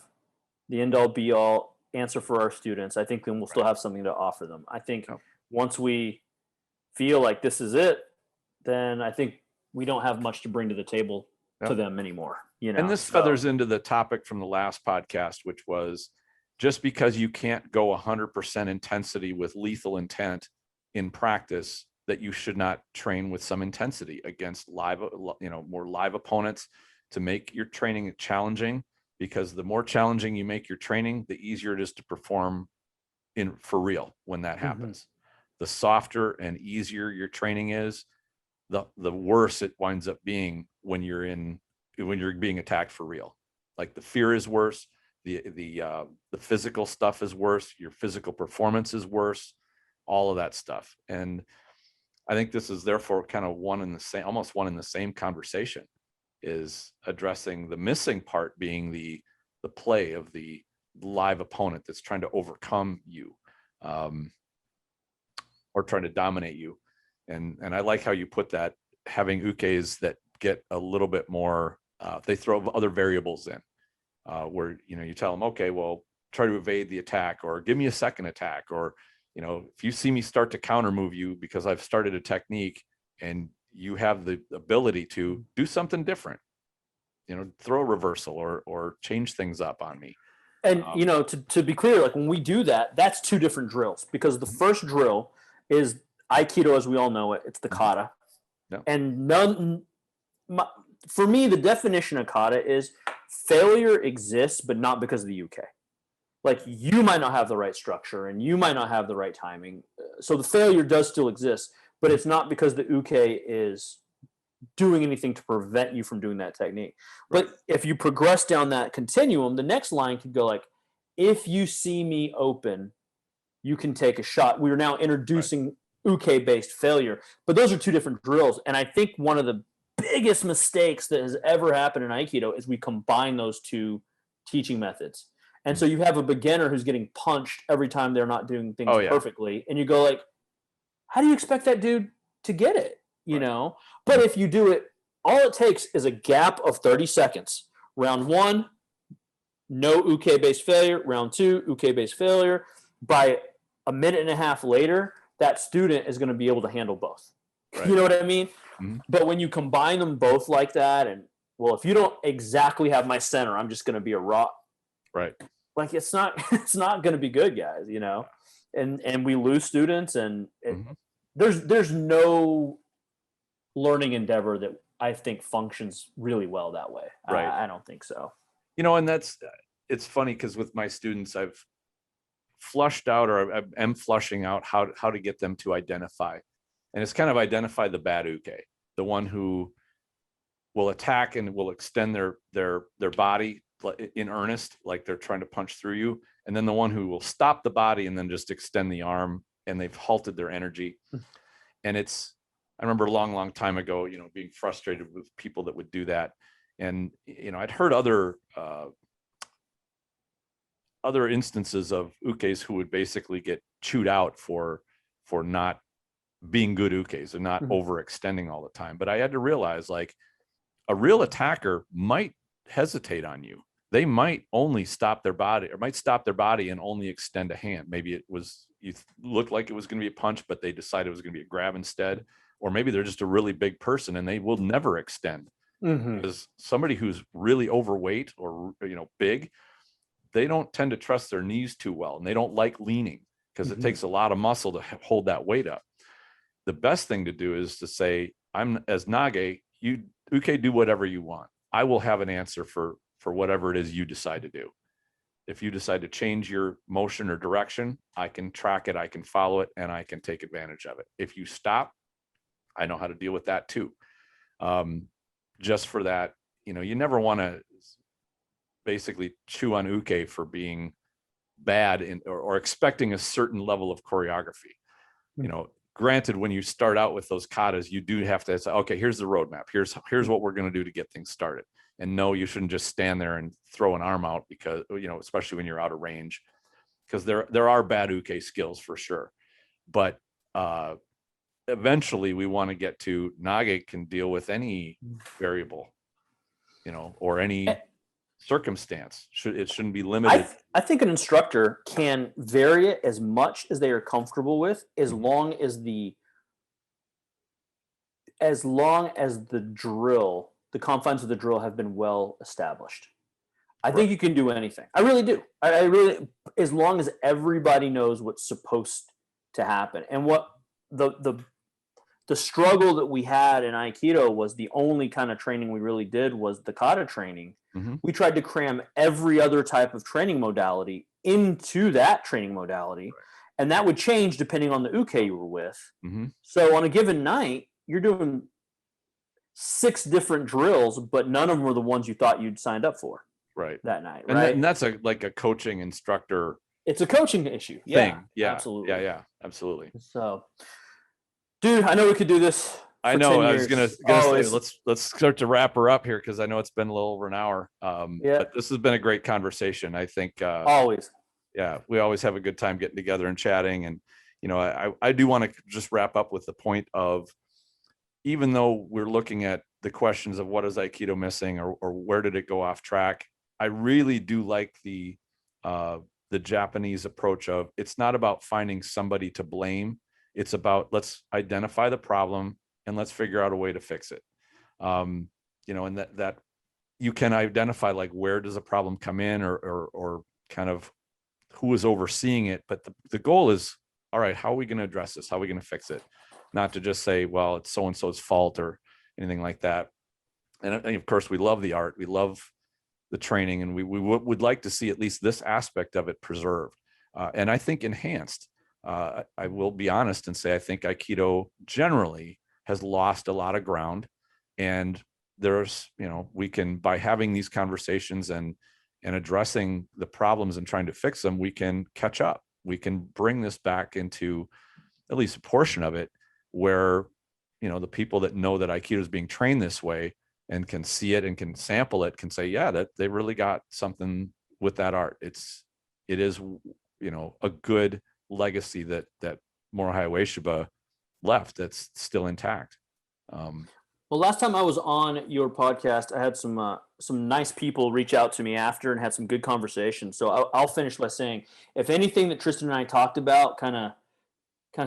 the end all be all answer for our students, I think then we'll still Right. have something to offer them. I think Yep. once we feel like this is it, then I think we don't have much to bring to the table to Yep. them anymore. You know, And this feathers into the topic from the last podcast, which was just because you can't go 100% intensity with lethal intent in practice, that you should not train with some intensity against live, more live opponents, to make your training challenging, because the more challenging you make your training, the easier it is to perform for real when that happens. The softer and easier your training is, the worse it winds up being when you're being attacked for real. Like the fear is worse, the physical stuff is worse, your physical performance is worse, all of that stuff. And I think this is therefore kind of almost one in the same conversation, is addressing the missing part being the play of the live opponent that's trying to overcome you, or trying to dominate you. And I like how you put that, having ukes that get a little bit more, they throw other variables in, where, you tell them, okay, well, try to evade the attack, or give me a second attack, or, if you see me start to counter move you because I've started a technique and you have the ability to do something different, throw a reversal or change things up on me. And to be clear, like when we do that, that's two different drills, because the first drill is Aikido as we all know it. It's the kata. Yep. And for me, the definition of kata is failure exists, but not because of the UK. Like you might not have the right structure and you might not have the right timing. So the failure does still exist, but it's not because the uke is doing anything to prevent you from doing that technique. Right. But if you progress down that continuum, the next line could go like, if you see me open, you can take a shot. We are now introducing uke-based failure. But those are two different drills. And I think one of the biggest mistakes that has ever happened in Aikido is we combine those two teaching methods. And so you have a beginner who's getting punched every time they're not doing things perfectly. And you go like, how do you expect that dude to get it? You know? But if you do it, all it takes is a gap of 30 seconds. Round one, no uke-based failure. Round two, uke-based failure. By a minute and a half later, that student is going to be able to handle both. Right. You know what I mean? Mm-hmm. But when you combine them both like that, and well, if you don't exactly have my center, I'm just going to be a raw. Right. Like it's not going to be good, guys, and we lose students, and there's no learning endeavor that I think functions really well that way. Right. I don't think so. And it's funny because with my students, I've flushed out, or I am flushing out how to get them to identify. And it's kind of identify the bad uke, the one who will attack and will extend their body in earnest, like they're trying to punch through you. And then the one who will stop the body and then just extend the arm, and they've halted their energy. And I remember a long time ago, being frustrated with people that would do that. And, I'd heard other instances of ukes who would basically get chewed out for not being good ukes and not overextending all the time. But I had to realize, like, a real attacker might hesitate on you. They might only stop their body, or might stop their body and only extend a hand. Maybe you looked like it was going to be a punch, but they decided it was going to be a grab instead. Or maybe they're just a really big person and they will never extend. Because somebody who's really overweight or big, they don't tend to trust their knees too well, and they don't like leaning because it takes a lot of muscle to hold that weight up. The best thing to do is to say, I'm as Nage, you uke, do whatever you want. I will have an answer for whatever it is you decide to do. If you decide to change your motion or direction, I can track it, I can follow it, and I can take advantage of it. If you stop, I know how to deal with that too. Just for that, you never want to basically chew on uke for being bad or expecting a certain level of choreography. Granted, when you start out with those katas, you do have to say, okay, here's the roadmap. Here's what we're going to do to get things started. And no, you shouldn't just stand there and throw an arm out because, especially when you're out of range, because there are bad uke skills for sure. But eventually we want to get to Nage can deal with any variable. or any circumstance. It shouldn't be limited. I think an instructor can vary it as much as they are comfortable with, as long as the drill, the confines of the drill have been well established. I think you can do anything. I really do. I really, as long as everybody knows what's supposed to happen. And what the struggle that we had in Aikido was the only kind of training we really did was the kata training. We tried to cram every other type of training modality into that training modality. And that would change depending on the uke you were with. So on a given night, you're doing 6 different drills, but none of them were the ones you thought you'd signed up for that night. And that's like a coaching instructor. It's a coaching issue. Thing. Yeah, absolutely. Yeah, absolutely. So, dude, I know we could do this. I know. I was gonna say, let's start to wrap her up here, because I know it's been a little over an hour. But this has been a great conversation. I think always. Yeah, we always have a good time getting together and chatting. And I do want to just wrap up with the point of, even though we're looking at the questions of what is Aikido missing, or where did it go off track, I really do like the Japanese approach of, it's not about finding somebody to blame. It's about, let's identify the problem and let's figure out a way to fix it. And that you can identify, like, where does a problem come in, or kind of who is overseeing it. But the goal is, all right, how are we going to address this? How are we going to fix it? Not to just say, well, it's so-and-so's fault or anything like that. And of course, we love the art. We love the training, and we would like to see at least this aspect of it preserved. And I think enhanced. I will be honest and say, I think Aikido generally has lost a lot of ground, and there's, we can, by having these conversations and addressing the problems and trying to fix them, we can catch up. We can bring this back into at least a portion of it, where, the people that know that Aikido is being trained this way and can see it and can sample it can say, yeah, that they really got something with that art. It is, a good legacy that Morihei Ueshiba left that's still intact. Well, last time I was on your podcast, I had some nice people reach out to me after and had some good conversations. So I'll finish by saying, if anything that Tristan and I talked about kind of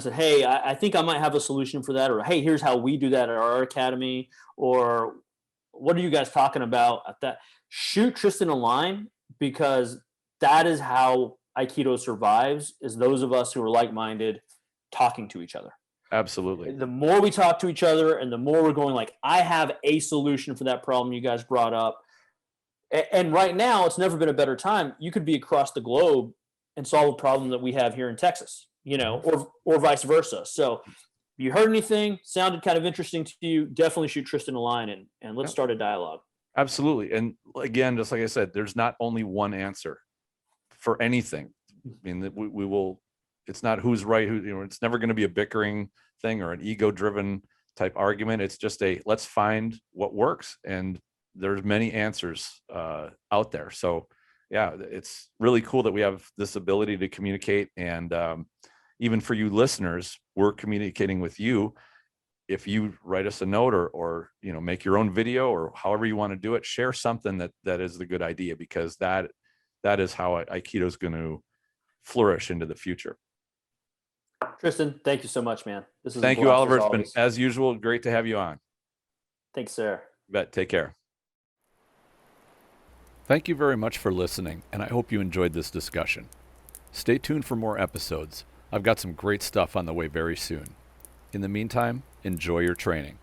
said, hey, I think I might have a solution for that, or hey, here's how we do that at our academy, or what are you guys talking about at that? Shoot Tristan a line, because that is how Aikido survives, is those of us who are like-minded talking to each other. Absolutely. The more we talk to each other, and the more we're going, like, I have a solution for that problem you guys brought up. And right now, it's never been a better time. You could be across the globe and solve a problem that we have here in Texas, or vice versa. So if you heard anything, sounded kind of interesting to you, definitely shoot Tristan a line and let's start a dialogue. Absolutely. And again, just like I said, there's not only one answer for anything. I mean, we will, it's not who's right, it's never going to be a bickering thing or an ego-driven type argument. It's just let's find what works. And there's many answers out there. So yeah, it's really cool that we have this ability to communicate. And even for you listeners, we're communicating with you. If you write us a note or make your own video, or however you want to do it, share something that is the good idea, because that is how Aikido is going to flourish into the future. Tristan, thank you so much, man. Thank you, Oliver. It's been, as usual, great to have you on. Thanks, sir. You bet. Take care. Thank you very much for listening, and I hope you enjoyed this discussion. Stay tuned for more episodes. I've got some great stuff on the way very soon. In the meantime, enjoy your training.